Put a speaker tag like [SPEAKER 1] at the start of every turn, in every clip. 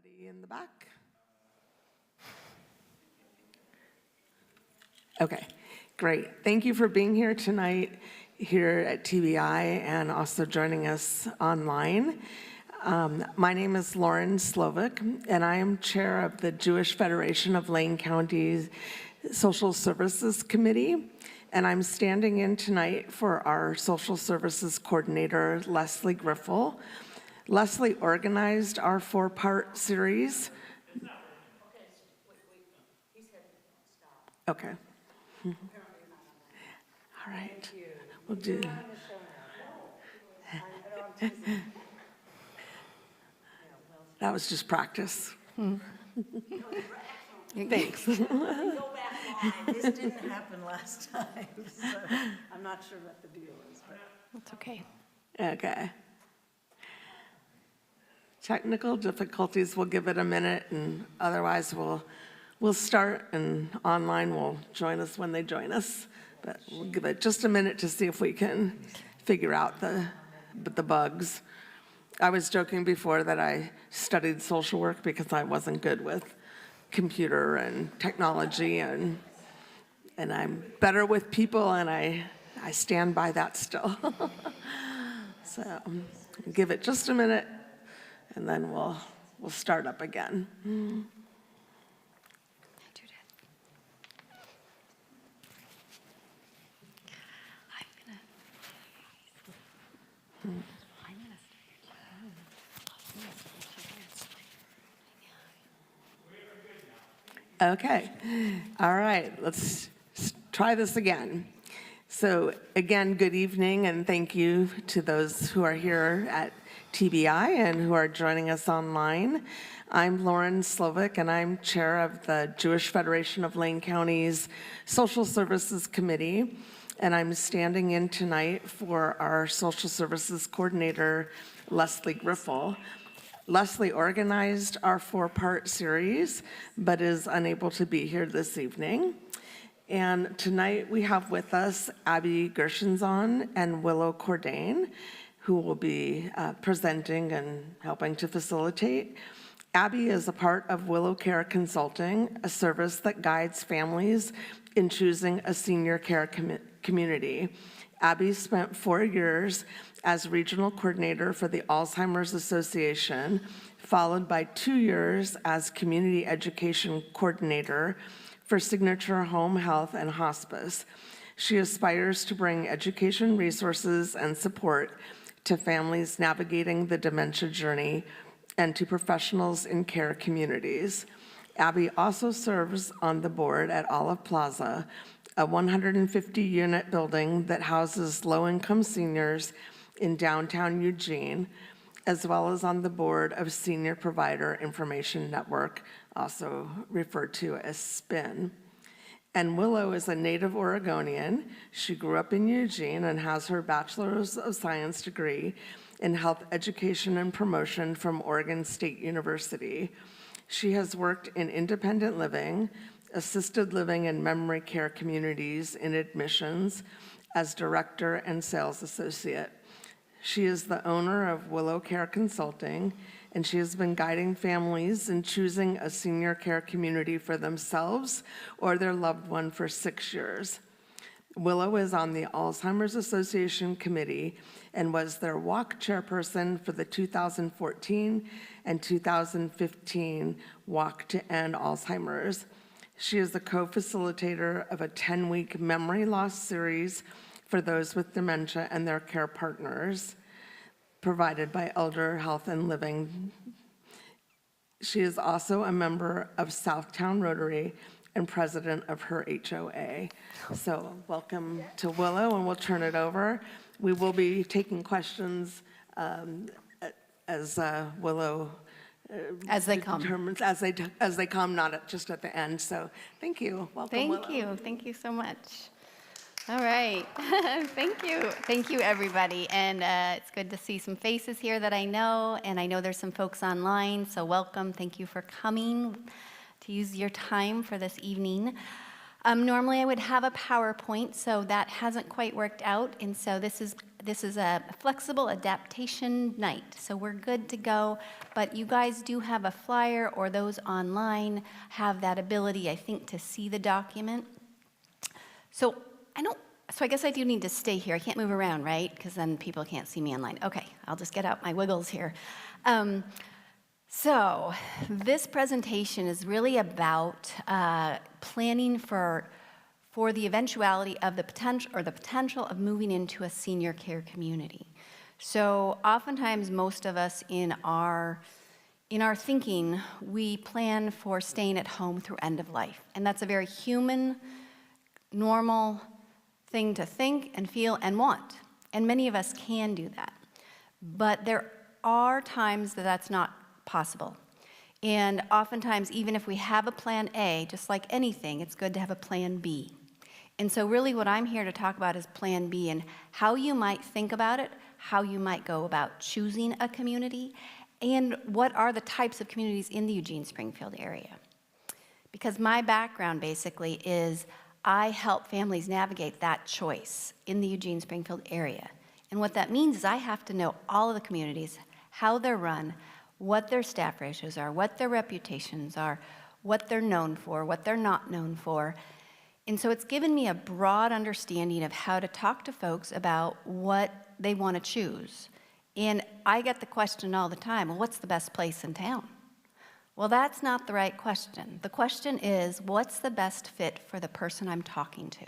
[SPEAKER 1] Anybody in the back? Okay, great. Thank you for being here tonight here at TBI and also joining us online. My name is Lauren Slovic, and I am chair of the Jewish Federation of Lane County Social Services Committee, and I'm standing in tonight for our social services coordinator, Leslie Griffel. Leslie organized our four-part series. Okay. All right. We'll do. That was just practice. Thanks.
[SPEAKER 2] Go back live. This didn't happen last time, so I'm not sure what the deal is, but
[SPEAKER 3] That's okay.
[SPEAKER 1] Okay. Technical difficulties, we'll give it a minute, and otherwise we'll start, and online will join us when they join us. But we'll give it just a minute to see if we can figure out the bugs. I was joking before that I studied social work because I wasn't good with computer and technology, and I'm better with people, and I stand by that still. So give it just a minute, and then we'll start up again. Okay, all right, let's try this again. So again, good evening, and thank you to those who are here at TBI and who are joining us online. I'm Lauren Slovic, and I'm chair of the Jewish Federation of Lane County's Social Services Committee, and I'm standing in tonight for our social services coordinator, Leslie Griffel. Leslie organized our four-part series, but is unable to be here this evening. And tonight we have with us Abby Gershenzon and Willow Cordain, who will be presenting and helping to facilitate. Abby is a part of Willow Care Consulting, a service that guides families in choosing a senior care community. Abby spent 4 years as regional coordinator for the Alzheimer's Association, followed by 2 years as community education coordinator for Signature Home Health and Hospice. She aspires to bring education resources and support to families navigating the dementia journey and to professionals in care communities. Abby also serves on the board at Olive Plaza, a 150-unit building that houses low-income seniors in downtown Eugene, as well as on the board of Senior Provider Information Network, also referred to as SPIN. And Willow is a native Oregonian. She grew up in Eugene and has her Bachelor's of Science degree in Health Education and Promotion from Oregon State University. She has worked in independent living, assisted living, and memory care communities in admissions as director and sales associate. She is the owner of Willow Care Consulting, and she has been guiding families in choosing a senior care community for themselves or their loved one for 6 years. Willow is on the Alzheimer's Association Committee and was their walk chairperson for the 2014 and 2015 Walk to End Alzheimer's. She is the co-facilitator of a 10-week memory loss series for those with dementia and their care partners, provided by Elder Health and Living. She is also a member of Southtown Rotary and president of her HOA. So welcome to Willow, and we'll turn it over. We will be taking questions as Willow
[SPEAKER 3] As they come.
[SPEAKER 1] determines, as they come, not just at the end. So thank you. Welcome, Willow.
[SPEAKER 3] Thank you. Thank you so much. All right. Thank you. Thank you, everybody. And it's good to see some faces here that I know, and I know there's some folks online, so welcome. Thank you for coming to use your time for this evening. Normally I would have a PowerPoint, so that hasn't quite worked out, and so this is This is a flexible adaptation night, so we're good to go. But you guys do have a flyer, or those online have that ability, I think, to see the document. So I guess I do need to stay here. I can't move around, right? Because then people can't see me online. Okay, I'll just get out my wiggles here. So this presentation is really about planning for the eventuality of the potential of moving into a senior care community. So oftentimes, most of us in our thinking, we plan for staying at home through end of life. And that's a very human, normal thing to think and feel and want. And many of us can do that. But there are times that that's not possible. And oftentimes, even if we have a plan A, just like anything, it's good to have a plan B. And so really what I'm here to talk about is plan B and how you might think about it, how you might go about choosing a community, and what are the types of communities in the Eugene-Springfield area. Because my background basically is I help families navigate that choice in the Eugene-Springfield area. And what that means is I have to know all of the communities, how they're run, what their staff ratios are, what their reputations are, what they're known for, what they're not known for. And so it's given me a broad understanding of how to talk to folks about what they want to choose. And I get the question all the time, well, what's the best place in town? Well, that's not the right question. The question is, what's the best fit for the person I'm talking to?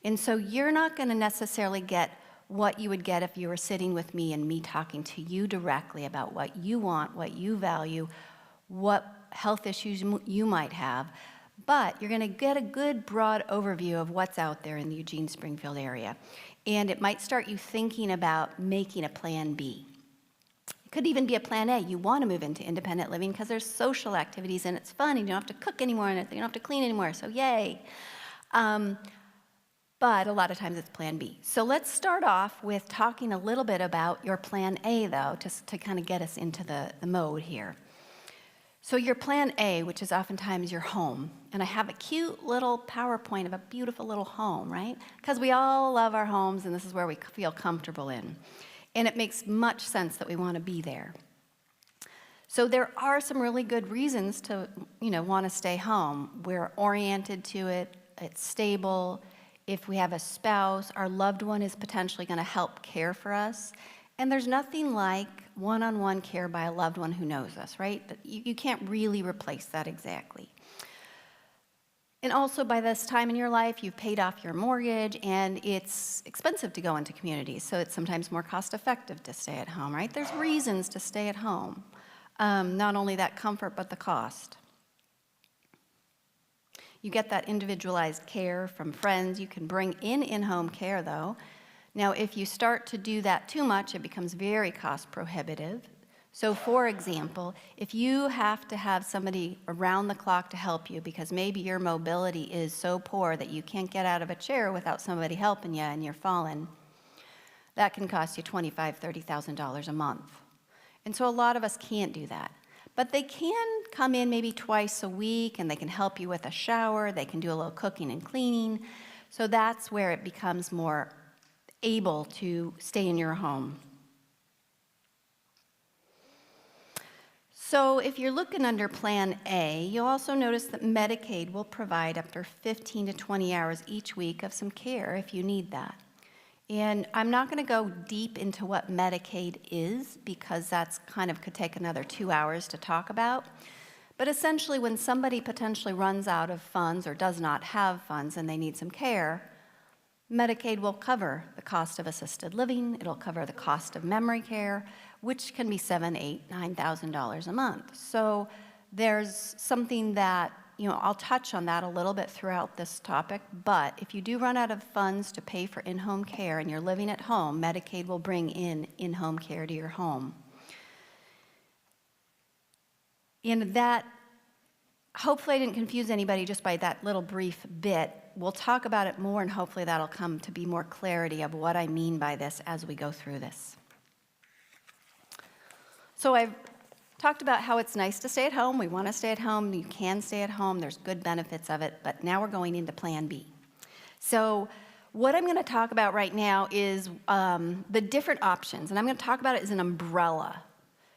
[SPEAKER 3] And so you're not going to necessarily get what you would get if you were sitting with me and me talking to you directly about what you want, what you value, what health issues you might have. But you're going to get a good broad overview of what's out there in the Eugene-Springfield area. And it might start you thinking about making a plan B. It could even be a plan A. You want to move into independent living because there's social activities and it's fun and you don't have to cook anymore and you don't have to clean anymore, so yay. But a lot of times it's plan B. So let's start off with talking a little bit about your plan A, though, just to kind of get us into the mode here. So your plan A, which is oftentimes your home, and I have a cute little PowerPoint of a beautiful little home, right? Because we all love our homes and this is where we feel comfortable in. And it makes much sense that we want to be there. So there are some really good reasons to, want to stay home. We're oriented to it, it's stable. If we have a spouse, our loved one is potentially going to help care for us. And there's nothing like one-on-one care by a loved one who knows us, right? You can't really replace that exactly. And also by this time in your life, you've paid off your mortgage and it's expensive to go into communities. So it's sometimes more cost-effective to stay at home, right? There's reasons to stay at home. Not only that comfort, but the cost. You get that individualized care from friends. You can bring in-home care, though. Now, if you start to do that too much, it becomes very cost prohibitive. So, for example, if you have to have somebody around the clock to help you because maybe your mobility is so poor that you can't get out of a chair without somebody helping you and you're falling, that can cost you $25,000, $30,000 a month. And so a lot of us can't do that. But they can come in maybe twice a week and they can help you with a shower, they can do a little cooking and cleaning. So that's where it becomes more able to stay in your home. So if you're looking under Plan A, you'll also notice that Medicaid will provide up to 15 to 20 hours each week of some care if you need that. And I'm not going to go deep into what Medicaid is because that's could take another 2 hours to talk about. But essentially, when somebody potentially runs out of funds or does not have funds and they need some care, Medicaid will cover the cost of assisted living. It'll cover the cost of memory care, which can be $7,000, $8,000, $9,000 a month. So there's something that, I'll touch on that a little bit throughout this topic, but if you do run out of funds to pay for in-home care and you're living at home, Medicaid will bring in-home care to your home. And that, hopefully I didn't confuse anybody just by that little brief bit. We'll talk about it more and hopefully that'll come to be more clarity of what I mean by this as we go through this. So I've talked about how it's nice to stay at home. We want to stay at home. You can stay at home. There's good benefits of it. But now we're going into Plan B. So What I'm going to talk about right now is the different options, and I'm going to talk about it as an umbrella.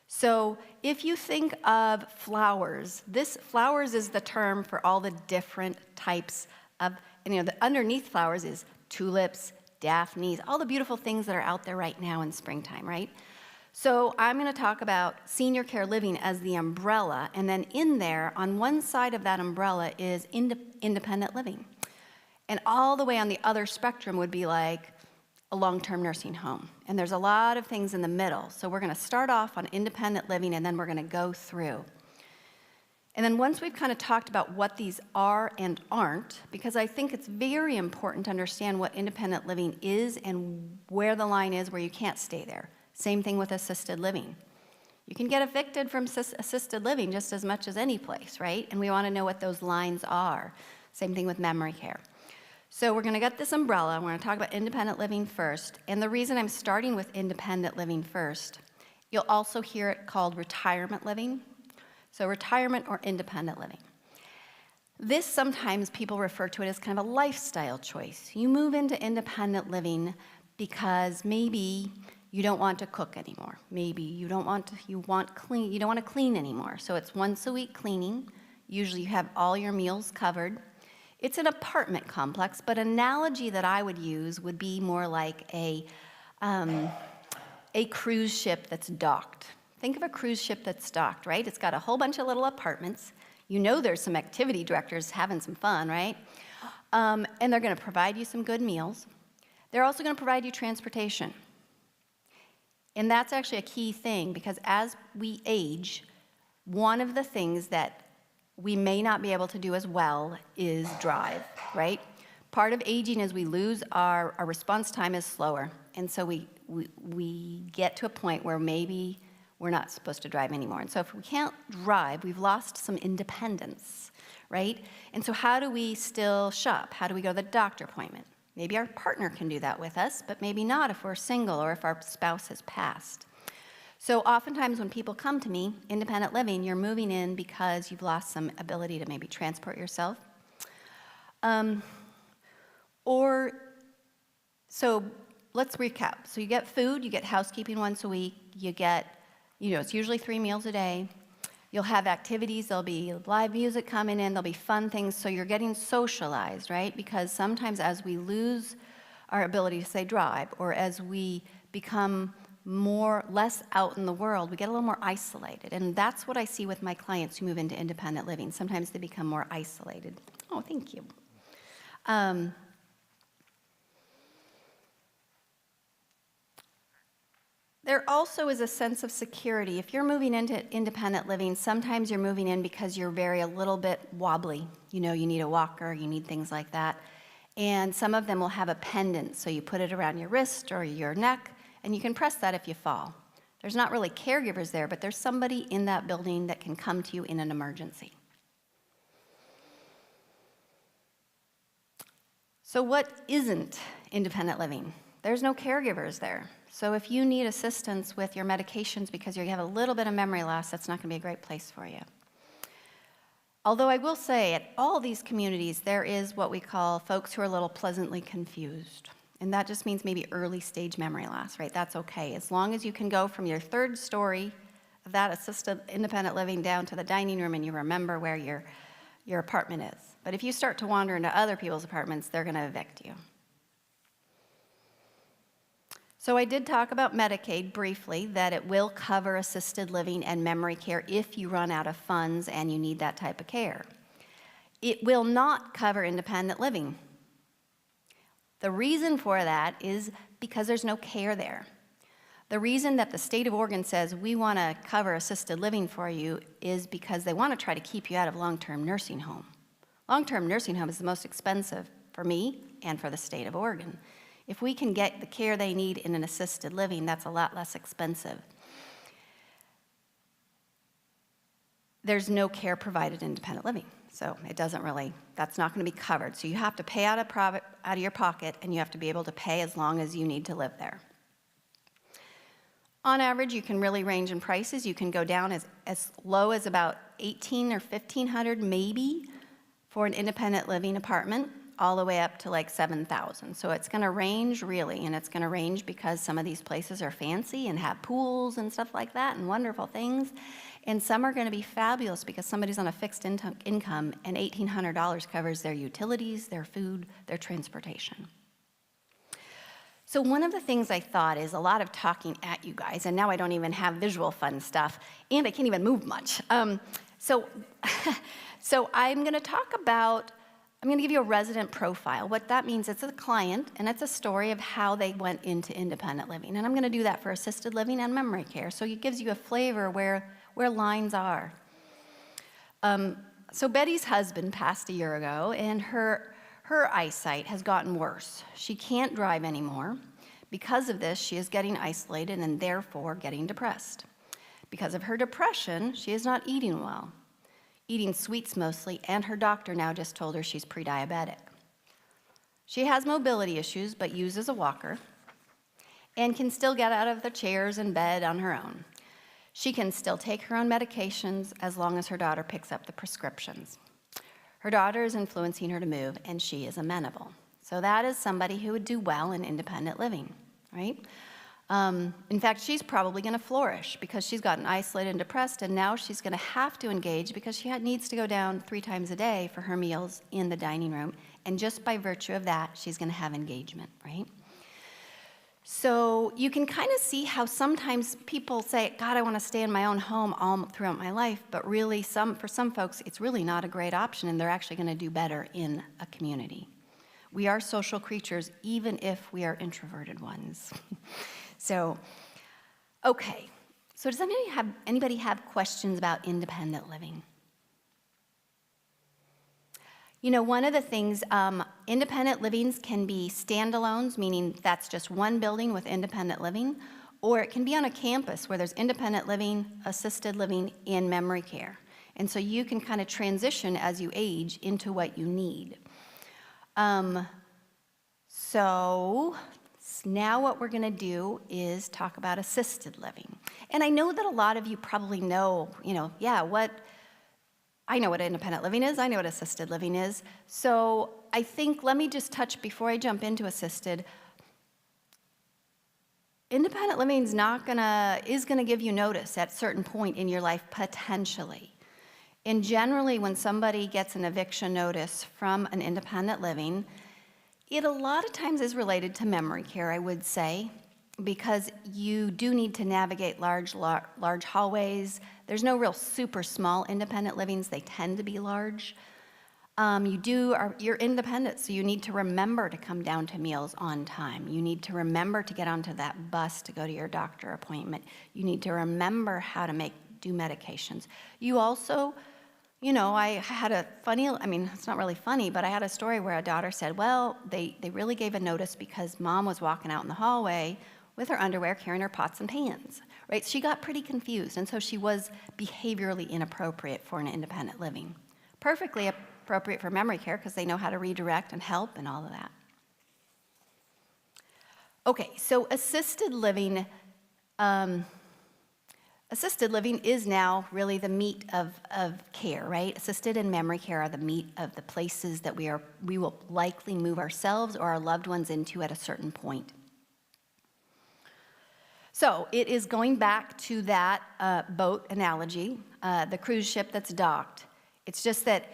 [SPEAKER 3] So if you think of flowers, flowers is the term for all the different types of, and the underneath flowers is tulips, daphnes, all the beautiful things that are out there right now in springtime, right? So I'm going to talk about senior care living as the umbrella, and then in there, on one side of that umbrella is independent living. And all the way on the other spectrum would be like a long-term nursing home. And there's a lot of things in the middle. So we're going to start off on independent living, and then we're going to go through. And then once we've kind of talked about what these are and aren't, because I think it's very important to understand what independent living is and where the line is where you can't stay there. Same thing with assisted living. You can get evicted from assisted living just as much as any place, right? And we want to know what those lines are. Same thing with memory care. So we're going to get this umbrella. We're going to talk about independent living first. And the reason I'm starting with independent living first, you'll also hear it called retirement living. So retirement or independent living. This sometimes people refer to it as kind of a lifestyle choice. You move into independent living because maybe you don't want to cook anymore. Maybe you don't want to clean anymore. So it's once a week cleaning. Usually you have all your meals covered. It's an apartment complex, but analogy that I would use would be more like a cruise ship that's docked. Think of a cruise ship that's docked, right? It's got a whole bunch of little apartments. You know there's some activity directors having some fun, right? And they're going to provide you some good meals. They're also going to provide you transportation. And that's actually a key thing, because as we age, one of the things that we may not be able to do as well is drive, right? Part of aging is we lose our response time is slower. And so we get to a point where maybe we're not supposed to drive anymore. And so if we can't drive, we've lost some independence, right? And so how do we still shop? How do we go to the doctor appointment? Maybe our partner can do that with us, but maybe not if we're single or if our spouse has passed. So oftentimes when people come to me, independent living, you're moving in because you've lost some ability to maybe transport yourself. So let's recap. So you get food, you get housekeeping once a week, you get, it's usually 3 meals a day. You'll have activities, there'll be live music coming in, there'll be fun things, so you're getting socialized, right? Because sometimes as we lose our ability to, say, drive, or as we become less out in the world, we get a little more isolated. And that's what I see with my clients who move into independent living. Sometimes they become more isolated. Oh, thank you. There also is a sense of security. If you're moving into independent living, sometimes you're moving in because you're a little bit wobbly. You need a walker, you need things like that. And some of them will have a pendant, so you put it around your wrist or your neck, and you can press that if you fall. There's not really caregivers there, but there's somebody in that building that can come to you in an emergency. So what isn't independent living? There's no caregivers there. So if you need assistance with your medications because you have a little bit of memory loss, that's not going to be a great place for you. Although I will say at all these communities, there is what we call folks who are a little pleasantly confused. And that just means maybe early stage memory loss, right? That's okay. As long as you can go from your 3rd story of that assisted independent living down to the dining room and you remember where your apartment is. But if you start to wander into other people's apartments, they're going to evict you. So I did talk about Medicaid briefly, that it will cover assisted living and memory care if you run out of funds and you need that type of care. It will not cover independent living. The reason for that is because there's no care there. The reason that the state of Oregon says we want to cover assisted living for you is because they want to try to keep you out of long-term nursing home. Long-term nursing home is the most expensive for me and for the state of Oregon. If we can get the care they need in an assisted living, that's a lot less expensive. There's no care provided in independent living, so that's not going to be covered. So you have to pay out of your pocket, and you have to be able to pay as long as you need to live there. On average, you can really range in prices. You can go down as low as about $1,800 or $1,500 maybe for an independent living apartment, all the way up to like 7,000. So it's going to range really, and it's going to range because some of these places are fancy and have pools and stuff like that and wonderful things. And some are going to be fabulous because somebody's on a fixed income and $1,800 covers their utilities, their food, their transportation. So one of the things I thought is a lot of talking at you guys, and now I don't even have visual fun stuff, and I can't even move much. So I'm going to talk about, I'm going to give you a resident profile. What that means, it's a client, and it's a story of how they went into independent living. And I'm going to do that for assisted living and memory care, so it gives you a flavor where lines are. So Betty's husband passed a year ago, and her eyesight has gotten worse. She can't drive anymore. Because of this, she is getting isolated and therefore getting depressed. Because of her depression, she is not eating well, eating sweets mostly, and her doctor now just told her she's pre-diabetic. She has mobility issues, but uses a walker and can still get out of the chairs and bed on her own. She can still take her own medications as long as her daughter picks up the prescriptions. Her daughter is influencing her to move, and she is amenable. So that is somebody who would do well in independent living, right? In fact, she's probably going to flourish because she's gotten isolated and depressed, and now she's going to have to engage because she needs to go down 3 times a day for her meals in the dining room, and just by virtue of that, she's going to have engagement, right? So you can kind of see how sometimes people say, God, I want to stay in my own home all throughout my life, but really for some folks, it's really not a great option, and they're actually going to do better in a community. We are social creatures, even if we are introverted ones. So, okay. So does anybody have questions about independent living? You know, one of the things, independent livings can be standalones, meaning that's just one building with independent living, or it can be on a campus where there's independent living, assisted living, and memory care. And so you can kind of transition as you age into what you need. So now what we're going to do is talk about assisted living. And I know that a lot of you probably know, I know what independent living is. I know what assisted living is. So I think, let me just touch, before I jump into assisted, independent living is going to give you notice at a certain point in your life, potentially. And generally, when somebody gets an eviction notice from an independent living, it a lot of times is related to memory care, I would say, because you do need to navigate large hallways. There's no real super small independent livings. They tend to be large. You're independent, so you need to remember to come down to meals on time. You need to remember to get onto that bus to go to your doctor appointment. You need to remember how to do medications. You also, I had a funny, it's not really funny, but I had a story where a daughter said, well, they really gave a notice because mom was walking out in the hallway with her underwear, carrying her pots and pans, right? She got pretty confused, and so she was behaviorally inappropriate for an independent living. Perfectly appropriate for memory care because they know how to redirect and help and all of that. Okay, so assisted living is now really the meat of care, right? Assisted and memory care are the meat of the places that we will likely move ourselves or our loved ones into at a certain point. So it is going back to that boat analogy, the cruise ship that's docked. It's just that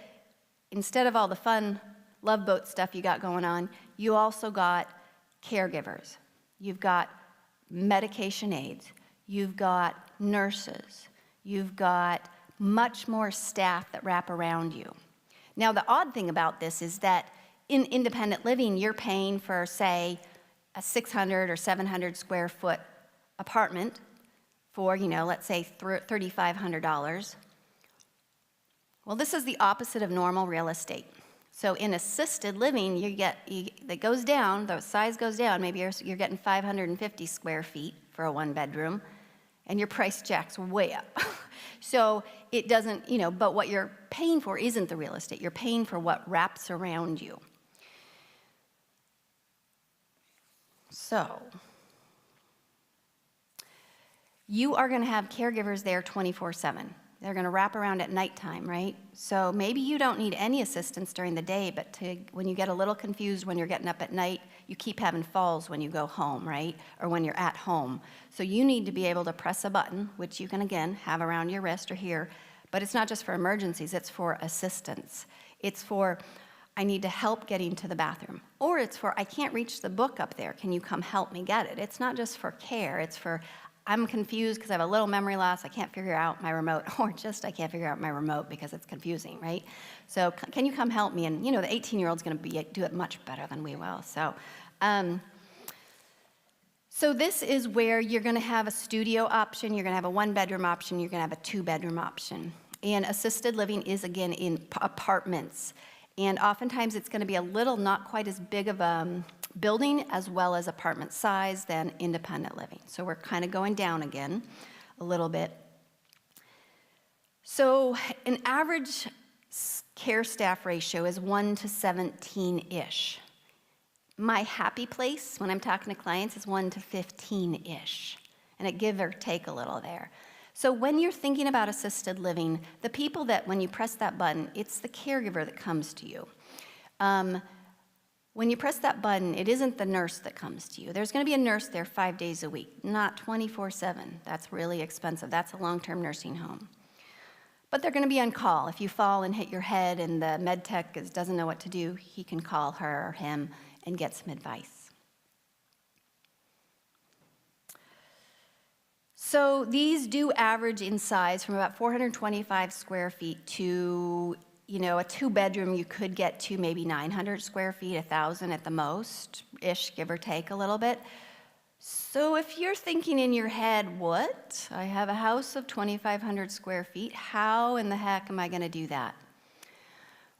[SPEAKER 3] instead of all the fun love boat stuff you got going on, you also got caregivers. You've got medication aides. You've got nurses. You've got much more staff that wrap around you. Now, the odd thing about this is that in independent living, you're paying for, say, a 600 or 700 square foot apartment for, let's say $3,500. Well, this is the opposite of normal real estate. So in assisted living, that goes down, the size goes down. Maybe you're getting 550 square feet for a 1-bedroom, and your price jacks way up. So it doesn't, but what you're paying for isn't the real estate. You're paying for what wraps around you. So you are going to have caregivers there 24/7. they're going to wrap around at nighttime, right? So maybe you don't need any assistance during the day, but when you get a little confused when you're getting up at night, you keep having falls when you go home, right? Or when you're at home. So you need to be able to press a button, which you can, again, have around your wrist or here. But it's not just for emergencies, it's for assistance. It's for, I need to help getting to the bathroom. Or it's for, I can't reach the book up there. Can you come help me get it? It's not just for care. It's for, I'm confused because I have a little memory loss. I can't figure out my remote. Or just I can't figure out my remote because it's confusing, right? So can you come help me? And, the 18-year-old's going to do it much better than we will. So this is where you're going to have a studio option, you're going to have a one-bedroom option, you're going to have a two-bedroom option. And assisted living is, again, in apartments. And oftentimes it's going to be a little, not quite as big of a building as well as apartment size than independent living. So we're kind of going down again a little bit. So an average care staff ratio is 1 to 17-ish. My happy place when I'm talking to clients is 1 to 15-ish, and it give or take a little there. So when you're thinking about assisted living, the people that, when you press that button, it's the caregiver that comes to you. When you press that button, it isn't the nurse that comes to you. There's going to be a nurse there 5 days a week, not 24/7. That's really expensive. That's a long-term nursing home. But they're going to be on call. If you fall and hit your head and the med tech doesn't know what to do, he can call her or him and get some advice. So these do average in size from about 425 square feet to, a two-bedroom you could get to maybe 900 square feet, 1,000 at the most-ish, give or take a little bit. So if you're thinking in your head, what? I have a house of 2,500 square feet. How in the heck am I going to do that?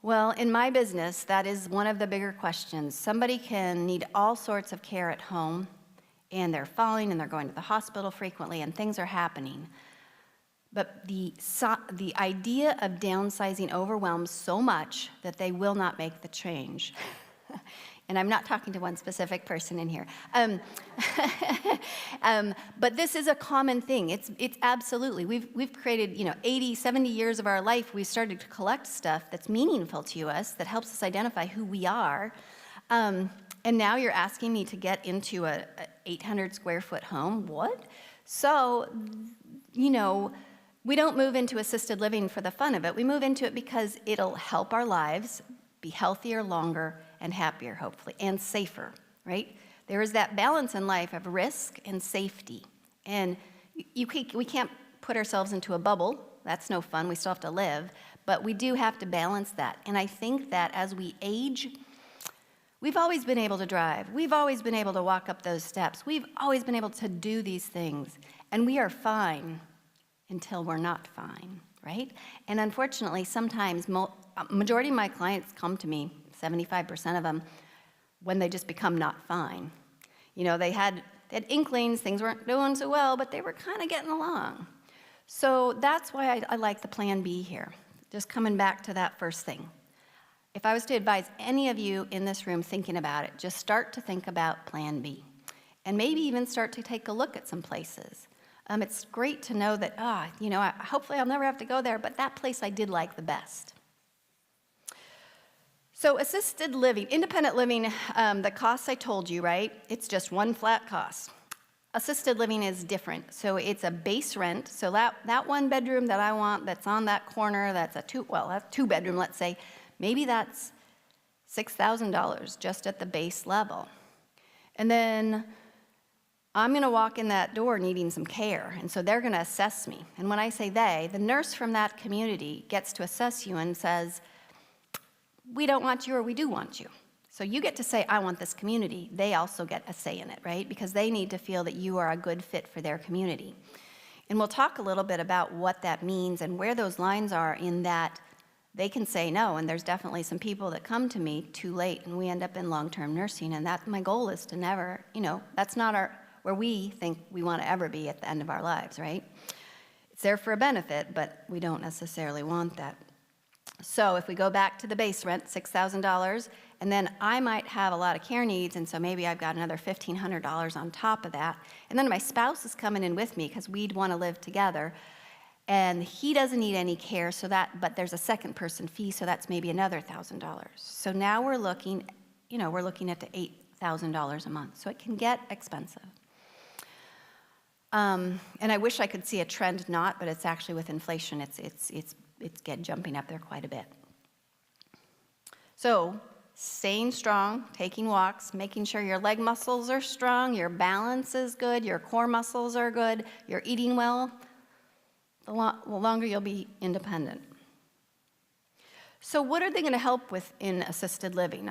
[SPEAKER 3] Well, in my business, that is one of the bigger questions. Somebody can need all sorts of care at home, and they're falling, and they're going to the hospital frequently, and things are happening. But the idea of downsizing overwhelms so much that they will not make the change. And I'm not talking to one specific person in here. But this is a common thing. It's absolutely. We've created, 80, 70 years of our life, we've started to collect stuff that's meaningful to us, that helps us identify who we are. And now you're asking me to get into a 800 square foot home? What? So, we don't move into assisted living for the fun of it. We move into it because it'll help our lives be healthier, longer, and happier, hopefully, and safer, right? There is that balance in life of risk and safety. And we can't put ourselves into a bubble. That's no fun. We still have to live. But we do have to balance that. And I think that as we age, we've always been able to drive. We've always been able to walk up those steps. We've always been able to do these things. And we are fine until we're not fine, right? And unfortunately, sometimes, majority of my clients come to me, 75% of them, when they just become not fine. They had inklings, things weren't doing so well, but they were kind of getting along. So that's why I like the Plan B here. Just coming back to that first thing. If I was to advise any of you in this room thinking about it, just start to think about Plan B. And maybe even start to take a look at some places. It's great to know that, hopefully I'll never have to go there, but that place I did like the best. So assisted living, independent living, the costs I told you, right? It's just one flat cost. Assisted living is different. So it's a base rent. So that one bedroom that I want that's on that corner, that's a two bedroom, let's say, maybe that's $6,000 just at the base level. And then I'm going to walk in that door needing some care, and so they're going to assess me. And when I say they, the nurse from that community gets to assess you and says, we don't want you or we do want you. So you get to say, I want this community. They also get a say in it, right? Because they need to feel that you are a good fit for their community. And we'll talk a little bit about what that means and where those lines are in that they can say no, and there's definitely some people that come to me too late, and we end up in long-term nursing, and that my goal is to never, that's not where we think we want to ever be at the end of our lives, right? It's there for a benefit, but we don't necessarily want that. So if we go back to the base rent, $6,000, and then I might have a lot of care needs, and so maybe I've got another $1,500 on top of that, and then my spouse is coming in with me because we'd want to live together. and he doesn't need any care, but there's a second person fee, so that's maybe another $1,000. So now we're looking at the $8,000 a month. So it can get expensive. And I wish I could see a trend not, but it's actually with inflation, it's jumping up there quite a bit. So staying strong, taking walks, making sure your leg muscles are strong, your balance is good, your core muscles are good, you're eating well, the longer you'll be independent. So what are they going to help with in assisted living?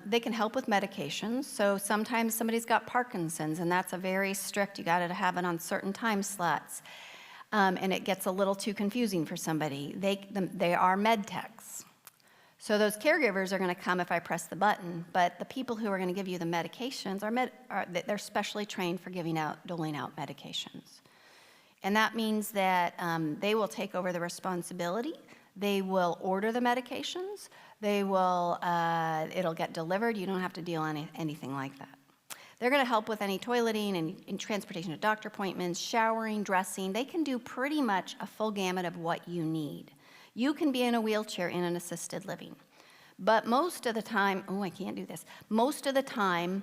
[SPEAKER 3] They can help with medications. So sometimes somebody's got Parkinson's, and that's a very strict, you got to have it on certain time slots. And it gets a little too confusing for somebody. They are med techs. So those caregivers are going to come if I press the button, but the people who are going to give you the medications they're specially trained for doling out medications. And that means that they will take over the responsibility. They will order the medications. It'll get delivered. You don't have to deal anything like that. They're going to help with any toileting and transportation to doctor appointments, showering, dressing. They can do pretty much a full gamut of what you need. You can be in a wheelchair in an assisted living. But most of the time, I can't do this. Most of the time,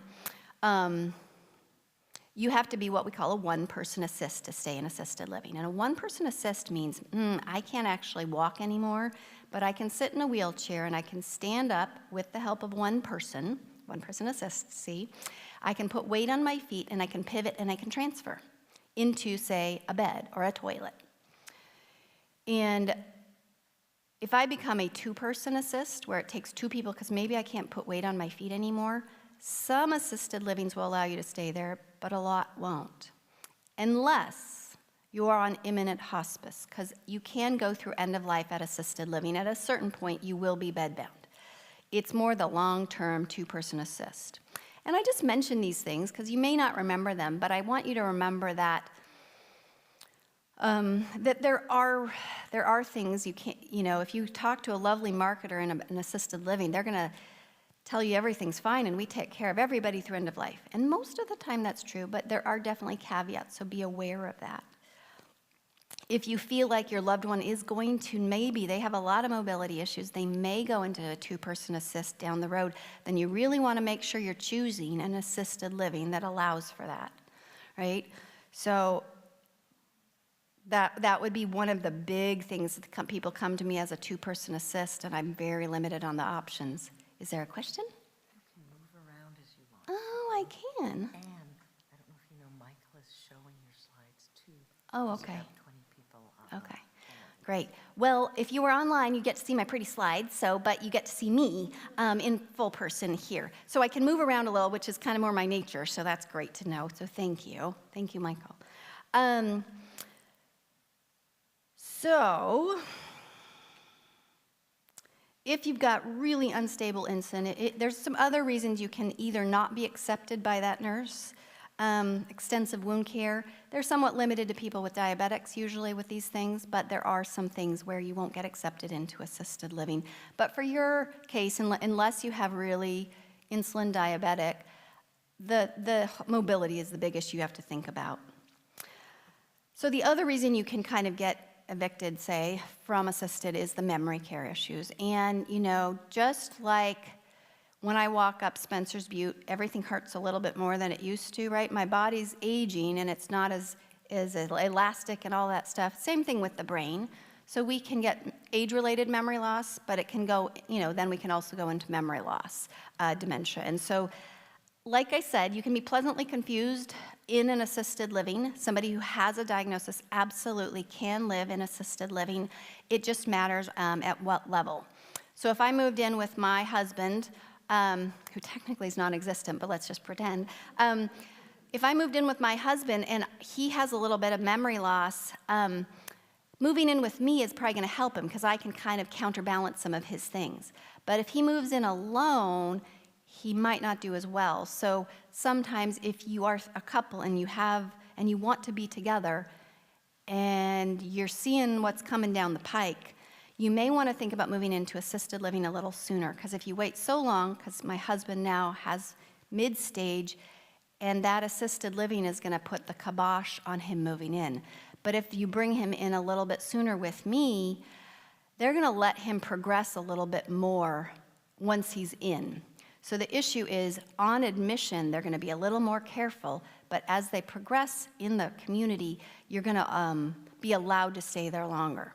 [SPEAKER 3] you have to be what we call a one-person assist to stay in assisted living. And a one-person assist means, I can't actually walk anymore, but I can sit in a wheelchair and I can stand up with the help of one-person assist, see? I can put weight on my feet and I can pivot and I can transfer into, say, a bed or a toilet. And if I become a two-person assist, where it takes two people, because maybe I can't put weight on my feet anymore, some assisted livings will allow you to stay there, but a lot won't. Unless you are on imminent hospice, because you can go through end of life at assisted living. At a certain point, you will be bedbound. It's more the long-term two-person assist. And I just mention these things because you may not remember them, but I want you to remember that that there are things you can't, if you talk to a lovely marketer in an assisted living, they're going to tell you everything's fine and we take care of everybody through end of life. And most of the time that's true, but there are definitely caveats, so be aware of that. If you feel like your loved one is going to, maybe they have a lot of mobility issues, they may go into a two-person assist down the road, then you really want to make sure you're choosing an assisted living that allows for that, right? So that would be one of the big things that people come to me as a two-person assist, and I'm very limited on the options. Is there a question?
[SPEAKER 2] You can move around as you want.
[SPEAKER 3] Oh, I can.
[SPEAKER 2] And I don't know if you know, Michael is showing your slides too.
[SPEAKER 3] Oh,
[SPEAKER 2] There's
[SPEAKER 3] okay.
[SPEAKER 2] about 20 people on.
[SPEAKER 3] Okay, great. Well, if you were online, you get to see my pretty slides, but you get to see me in full person here. So I can move around a little, which is kind of more my nature, so that's great to know. So thank you. Thank you, Michael. So if you've got really unstable insulin, there's some other reasons you can either not be accepted by that nurse. Extensive wound care. They're somewhat limited to people with diabetics usually with these things, but there are some things where you won't get accepted into assisted living. But for your case, unless you have really insulin diabetic, the mobility is the big issue you have to think about. So the other reason you can kind of get evicted, say, from assisted is the memory care issues. And, just like when I walk up Spencer's Butte, everything hurts a little bit more than it used to, right? My body's aging and it's not as elastic and all that stuff. Same thing with the brain. So we can get age-related memory loss, but it can go, then we can also go into memory loss, dementia. And so, like I said, you can be pleasantly confused in an assisted living. Somebody who has a diagnosis absolutely can live in assisted living. It just matters at what level. So if I moved in with my husband, who technically is non-existent, but let's just pretend. If I moved in with my husband and he has a little bit of memory loss, moving in with me is probably going to help him because I can kind of counterbalance some of his things. But if he moves in alone, he might not do as well. So sometimes if you are a couple and you want to be together and you're seeing what's coming down the pike, you may want to think about moving into assisted living a little sooner, because if you wait so long, because my husband now has mid-stage, and that assisted living is going to put the kibosh on him moving in. But if you bring him in a little bit sooner with me, they're going to let him progress a little bit more once he's in. So the issue is, on admission, they're going to be a little more careful, but as they progress in the community, you're going to be allowed to stay there longer.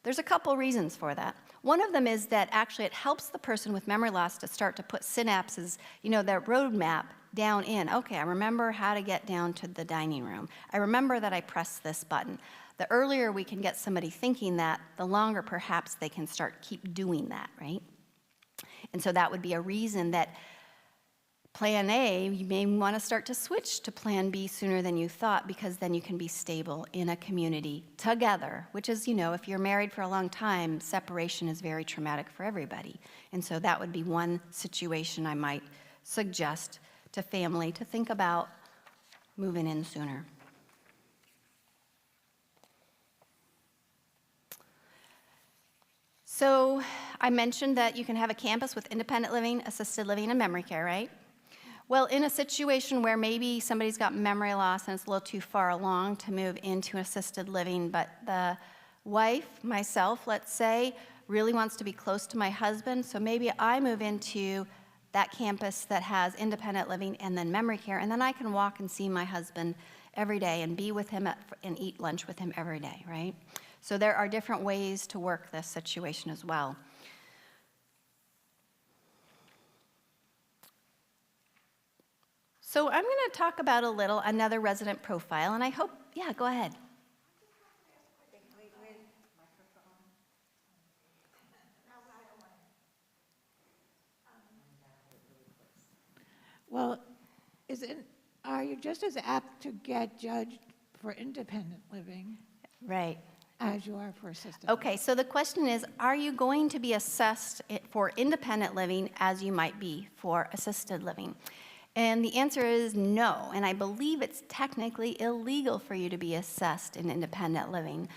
[SPEAKER 3] There's a couple reasons for that. One of them is that actually it helps the person with memory loss to start to put synapses, their roadmap down in. Okay, I remember how to get down to the dining room. I remember that I pressed this button. The earlier we can get somebody thinking that, the longer perhaps they can keep doing that, right? And so that would be a reason that Plan A, you may want to start to switch to Plan B sooner than you thought, because then you can be stable in a community together, which is, if you're married for a long time, separation is very traumatic for everybody. And so that would be one situation I might suggest to family to think about moving in sooner. So I mentioned that you can have a campus with independent living, assisted living, and memory care, right? Well, in a situation where maybe somebody's got memory loss and it's a little too far along to move into assisted living, but the wife, myself, let's say, really wants to be close to my husband, so maybe I move into that campus that has independent living and then memory care, and then I can walk and see my husband every day and be with him and eat lunch with him every day, right? So there are different ways to work this situation as well. So I'm going to talk about another resident profile, and I hope, yeah, go ahead.
[SPEAKER 4] Well, are you just as apt to get judged for independent living
[SPEAKER 3] Right.
[SPEAKER 4] as you are for assisted?
[SPEAKER 3] Okay, so the question is, are you going to be assessed for independent living as you might be for assisted living? And the answer is no, and I believe it's technically illegal for you to be assessed in independent living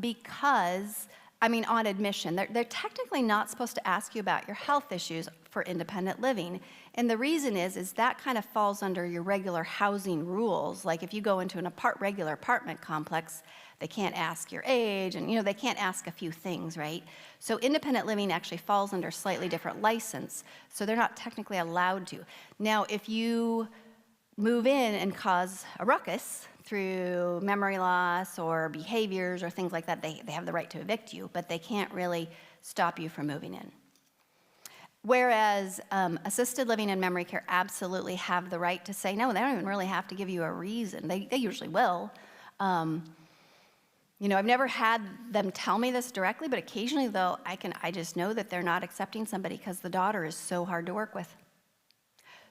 [SPEAKER 3] because, on admission, they're technically not supposed to ask you about your health issues for independent living. And the reason is that kind of falls under your regular housing rules. Like if you go into regular apartment complex, they can't ask your age, and they can't ask a few things, right? So independent living actually falls under slightly different license, so they're not technically allowed to. Now, if you move in and cause a ruckus through memory loss or behaviors or things like that, they have the right to evict you, but they can't really stop you from moving in. Whereas assisted living and memory care absolutely have the right to say no. They don't even really have to give you a reason. They usually will. I've never had them tell me this directly, but occasionally, though, I just know that they're not accepting somebody because the daughter is so hard to work with.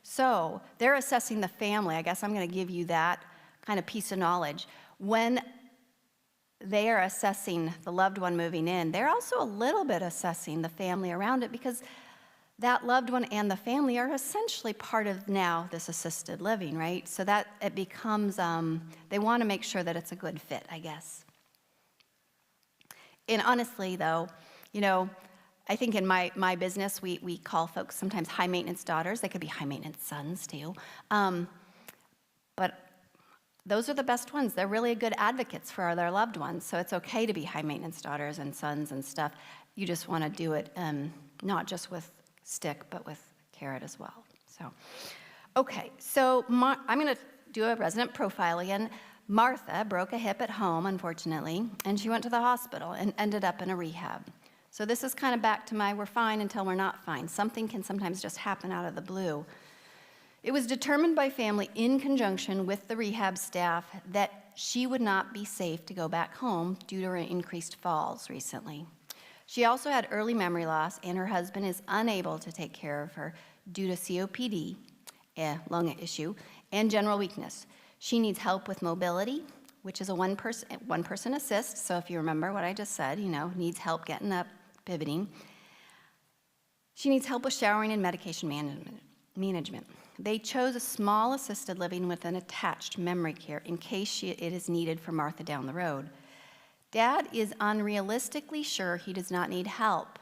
[SPEAKER 3] So they're assessing the family. I guess I'm going to give you that kind of piece of knowledge. When they are assessing the loved one moving in, they're also a little bit assessing the family around it, because that loved one and the family are essentially part of now this assisted living, right? So that it becomes, they want to make sure that it's a good fit, I guess. And honestly, though, I think in my business, we call folks sometimes high-maintenance daughters. They could be high-maintenance sons, too. But those are the best ones. They're really good advocates for their loved ones. So it's okay to be high-maintenance daughters and sons and stuff. You just want to do it not just with stick, but with carrot as well. So, okay. So I'm going to do a resident profile again. Martha broke a hip at home, unfortunately, and she went to the hospital and ended up in a rehab. So this is kind of back to we're fine until we're not fine. Something can sometimes just happen out of the blue. It was determined by family in conjunction with the rehab staff that she would not be safe to go back home due to her increased falls recently. She also had early memory loss, and her husband is unable to take care of her due to COPD, a lung issue, and general weakness. She needs help with mobility, which is a one-person assist. So if you remember what I just said, needs help getting up, pivoting. She needs help with showering and medication management. They chose a small assisted living with an attached memory care in case it is needed for Martha down the road. Dad is unrealistically sure he does not need help.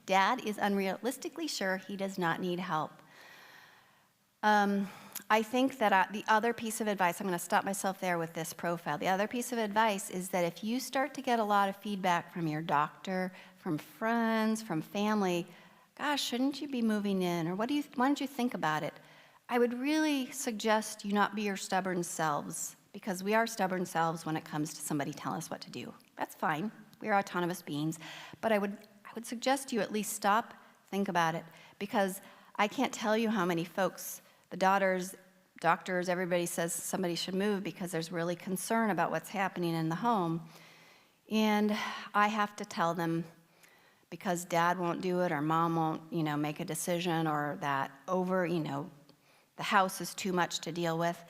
[SPEAKER 3] Dad is unrealistically sure he does not need help. I think that the other piece of advice, I'm going to stop myself there with this profile. The other piece of advice is that if you start to get a lot of feedback from your doctor, from friends, from family, gosh, shouldn't you be moving in? Or why don't you think about it? I would really suggest you not be your stubborn selves, because we are stubborn selves when it comes to somebody telling us what to do. That's fine. We are autonomous beings. But I would suggest you at least stop, think about it, because I can't tell you how many folks, the daughters, doctors, everybody says somebody should move because there's really concern about what's happening in the home. And I have to tell them, because dad won't do it or mom won't, make a decision, or that the house is too much to deal with.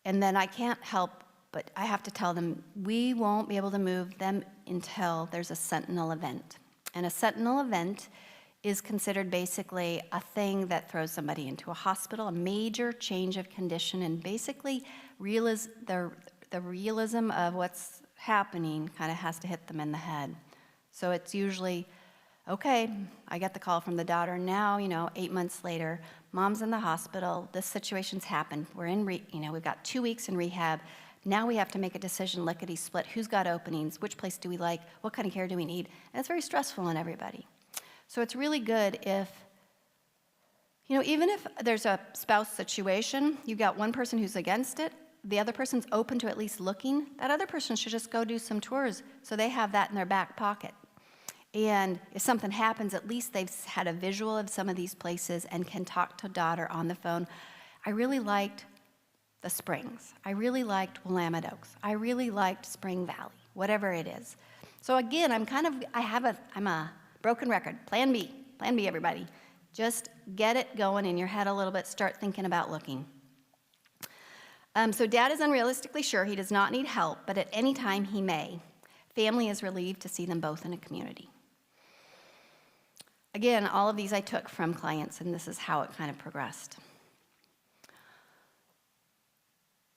[SPEAKER 3] And then I can't help, but I have to tell them we won't be able to move them until there's a sentinel event. And a sentinel event is considered basically a thing that throws somebody into a hospital, a major change of condition, and basically the realism of what's happening kind of has to hit them in the head. So it's usually, okay, I get the call from the daughter now, 8 months later, mom's in the hospital, this situation's happened, we're in, we've got 2 weeks in rehab, now we have to make a decision, lickety-split, who's got openings, which place do we like, what kind of care do we need, and it's very stressful on everybody. So it's really good if, even if there's a spouse situation, you've got one person who's against it, the other person's open to at least looking, that other person should just go do some tours so they have that in their back pocket. And if something happens, at least they've had a visual of some of these places and can talk to daughter on the phone. I really liked the Springs. I really liked Willamette Oaks. I really liked Spring Valley, whatever it is. So again, I'm a broken record. Plan B, everybody. Just get it going in your head a little bit. Start thinking about looking. So dad is unrealistically sure he does not need help, but at any time he may. Family is relieved to see them both in a community. Again, all of these I took from clients, and this is how it kind of progressed.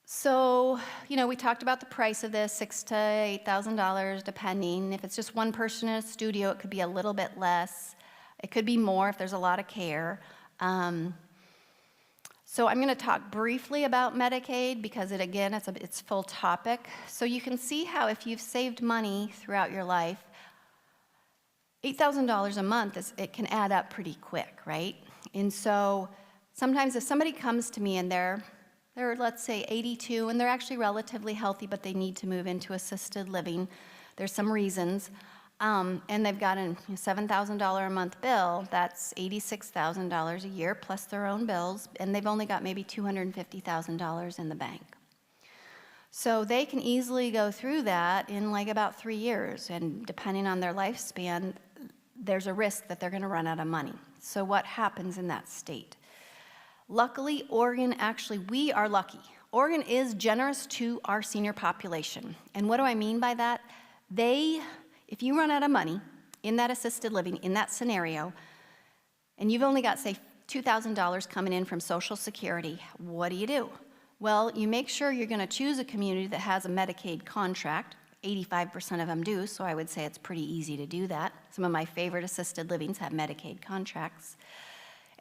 [SPEAKER 3] So, we talked about the price of this, $6,000 to $8,000, depending. If it's just one person in a studio, it could be a little bit less. It could be more if there's a lot of care. So I'm going to talk briefly about Medicaid because it's full topic. So you can see how if you've saved money throughout your life, $8,000 a month, it can add up pretty quick, right? And so sometimes if somebody comes to me and they're let's say 82 and they're actually relatively healthy, but they need to move into assisted living, there's some reasons, and they've got a $7,000 a month bill, that's $86,000 a year plus their own bills, and they've only got maybe $250,000 in the bank. So they can easily go through that in like about 3 years, and depending on their lifespan, there's a risk that they're going to run out of money. So what happens in that state? Luckily, Oregon, we are lucky. Oregon is generous to our senior population. And what do I mean by that? If you run out of money in that assisted living, in that scenario, and you've only got, say, $2,000 coming in from Social Security, what do? Well, you make sure you're going to choose a community that has a Medicaid contract. 85% of them do, so I would say it's pretty easy to do that. Some of my favorite assisted livings have Medicaid contracts.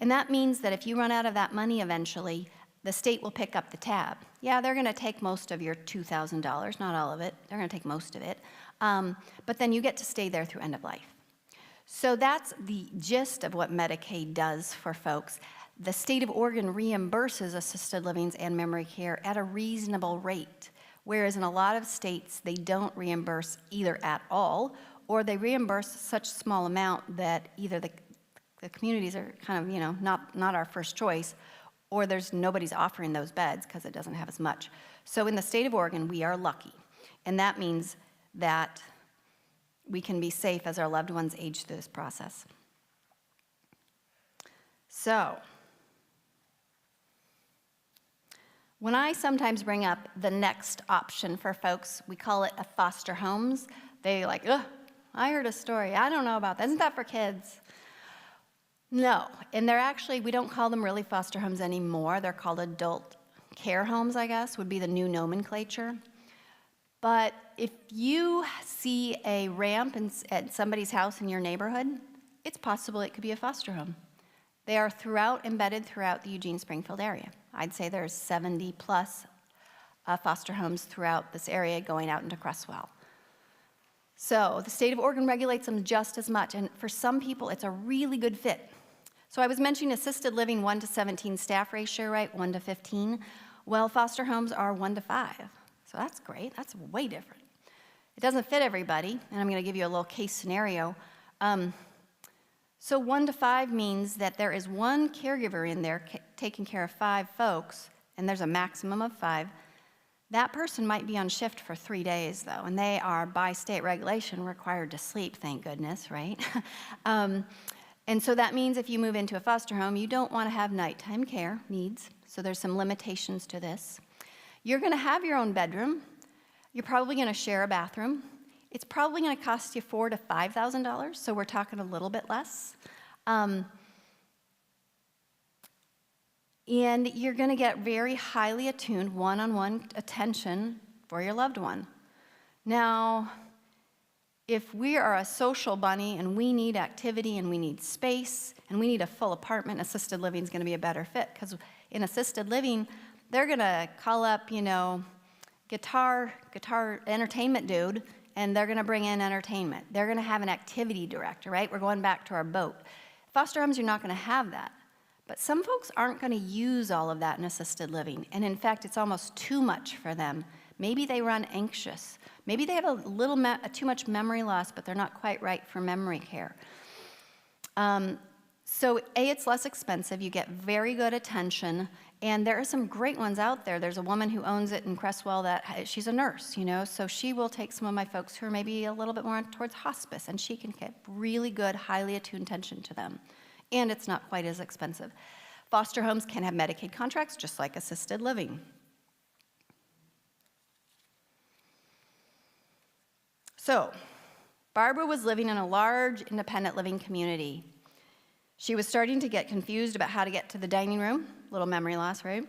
[SPEAKER 3] And that means that if you run out of that money eventually, the state will pick up the tab. Yeah, they're going to take most of your $2,000, not all of it. They're going to take most of it. But then you get to stay there through end of life. So that's the gist of what Medicaid does for folks. The state of Oregon reimburses assisted livings and memory care at a reasonable rate, whereas in a lot of states, they don't reimburse either at all, or they reimburse such small amount that either the communities are kind of, not our first choice, or nobody's offering those beds because it doesn't have as much. So in the state of Oregon, we are lucky, and that means that we can be safe as our loved ones age through this process. So, when I sometimes bring up the next option for folks, we call it a foster homes. They like, ugh, I heard a story. I don't know about that. Isn't that for kids? No, and we don't call them really foster homes anymore. They're called adult care homes, I guess, would be the new nomenclature. But if you see a ramp at somebody's house in your neighborhood, it's possible it could be a foster home. They are embedded throughout the Eugene-Springfield area. I'd say there's 70 plus foster homes throughout this area going out into Cresswell. So the state of Oregon regulates them just as much, and for some people, it's a really good fit. So I was mentioning assisted living 1 to 17 staff ratio, right? 1 to 15. Well, foster homes are 1 to 5. So that's great. That's way different. It doesn't fit everybody, and I'm going to give you a little case scenario. So 1 to 5 means that there is one caregiver in there taking care of 5 folks, and there's a maximum of 5. That person might be on shift for 3 days, though, and they are, by state regulation, required to sleep, thank goodness, right? And so that means if you move into a foster home, you don't want to have nighttime care needs, so there's some limitations to this. You're going to have your own bedroom. You're probably going to share a bathroom. It's probably going to cost you $4,000 to $5,000, so we're talking a little bit less. And you're going to get very highly attuned one-on-one attention for your loved one. Now, if we are a social bunny and we need activity and we need space and we need a full apartment, assisted living is going to be a better fit, because in assisted living, they're going to call up, guitar entertainment dude, and they're going to bring in entertainment. They're going to have an activity director, right? We're going back to our boat. Foster homes, you're not going to have that. But some folks aren't going to use all of that in assisted living. And in fact, it's almost too much for them. Maybe they run anxious. Maybe they have a little too much memory loss, but they're not quite right for memory care. So it's less expensive. You get very good attention. And there are some great ones out there. There's a woman who owns it in Cresswell that she's a nurse, so she will take some of my folks who are maybe a little bit more towards hospice, and she can get really good, highly attuned attention to them. And it's not quite as expensive. Foster homes can have Medicaid contracts, just like assisted living. So, Barbara was living in a large independent living community. She was starting to get confused about how to get to the dining room, little memory loss, right?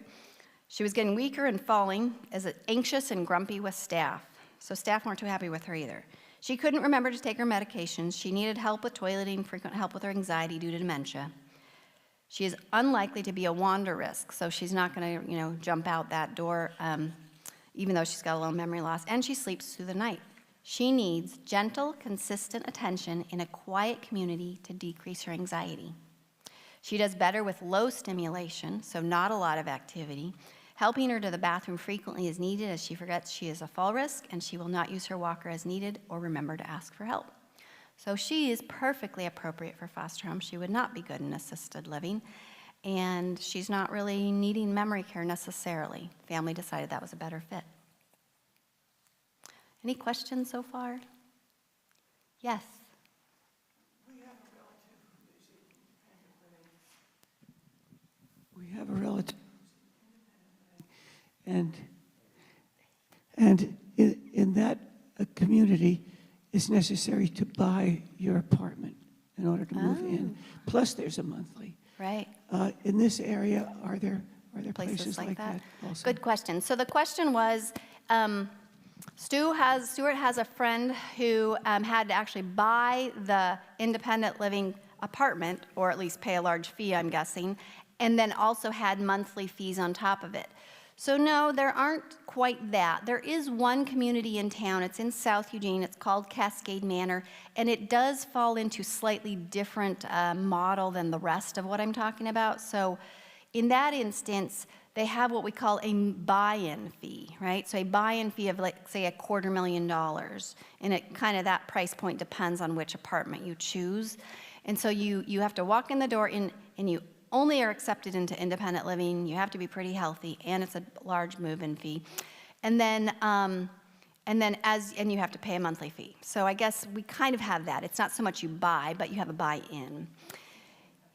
[SPEAKER 3] She was getting weaker and falling, as anxious and grumpy with staff. So staff weren't too happy with her either. She couldn't remember to take her medications. She needed help with toileting, frequent help with her anxiety due to dementia. She is unlikely to be a wander risk, so she's not going to, jump out that door, even though she's got a little memory loss, and she sleeps through the night. She needs gentle, consistent attention in a quiet community to decrease her anxiety. She does better with low stimulation, so not a lot of activity. Helping her to the bathroom frequently is needed, as she forgets she is a fall risk, and she will not use her walker as needed or remember to ask for help. So she is perfectly appropriate for foster home. She would not be good in assisted living, and she's not really needing memory care necessarily. Family decided that was a better fit. Any questions so far? Yes.
[SPEAKER 5] We have a relative, and in that community, it's necessary to buy your apartment in order to move in. Plus, there's a monthly.
[SPEAKER 3] Right.
[SPEAKER 5] In this area, are there places like that also?
[SPEAKER 3] Good question. So the question was, Stuart has a friend who had to actually buy the independent living apartment, or at least pay a large fee, I'm guessing, and then also had monthly fees on top of it. So no, there aren't quite that. There is one community in town. It's in South Eugene. It's called Cascade Manor, and it does fall into slightly different model than the rest of what I'm talking about. So in that instance, they have what we call a buy-in fee, right? So a buy-in fee of, like, say, $250,000, and it kind of, that price point depends on which apartment you choose. And so you have to walk in the door and you only are accepted into independent living. You have to be pretty healthy, and it's a large move-in fee. And then you have to pay a monthly fee. So I guess we kind of have that. It's not so much you buy, but you have a buy-in.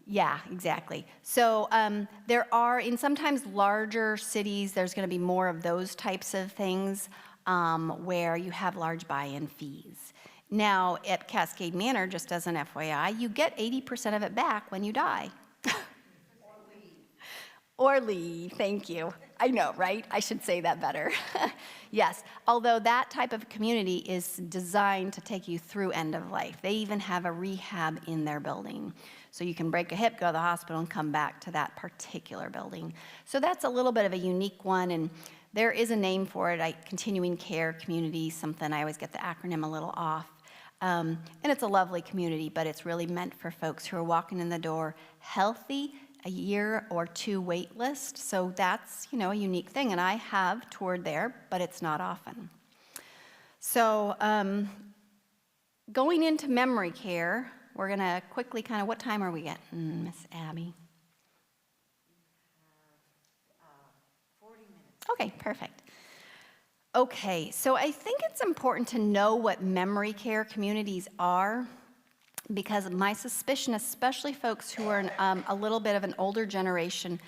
[SPEAKER 3] Yeah, exactly. So there are, in sometimes larger cities, there's going to be more of those types of things where you have large buy-in fees. Now, at Cascade Manor, just as an FYI, you get 80% of it back when you die. Or leave, thank you. I know, right? I should say that better. Yes, although that type of community is designed to take you through end of life. They even have a rehab in their building. So you can break a hip, go to the hospital, and come back to that particular building. So that's a little bit of a unique one, and there is a name for it, continuing care community, something, I always get the acronym a little off. And it's a lovely community, but it's really meant for folks who are walking in the door healthy, a year or two wait list. So that's, a unique thing. And I have toured there, but it's not often. So going into memory care, we're going to quickly what time are we getting, Miss Abby?
[SPEAKER 2] 40 minutes.
[SPEAKER 3] Okay, perfect. Okay, so I think it's important to know what memory care communities are, because my suspicion, especially folks who are a little bit of an older generation,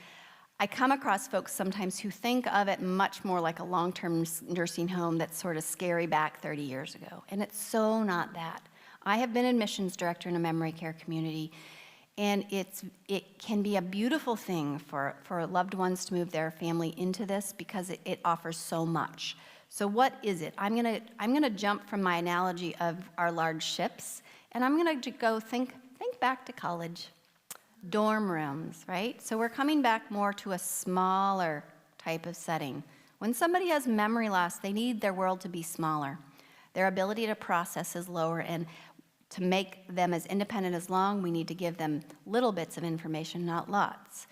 [SPEAKER 3] I come across folks sometimes who think of it much more like a long-term nursing home that's sort of scary back 30 years ago, and it's so not that. I have been admissions director in a memory care community, and it can be a beautiful thing for loved ones to move their family into this because it offers so much. So what is it? I'm gonna jump from my analogy of our large ships, and I'm going to go think back to college, dorm rooms, right? So we're coming back more to a smaller type of setting. When somebody has memory loss, they need their world to be smaller. Their ability to process is lower, and to make them as independent as long, we need to give them little bits of information, not lots.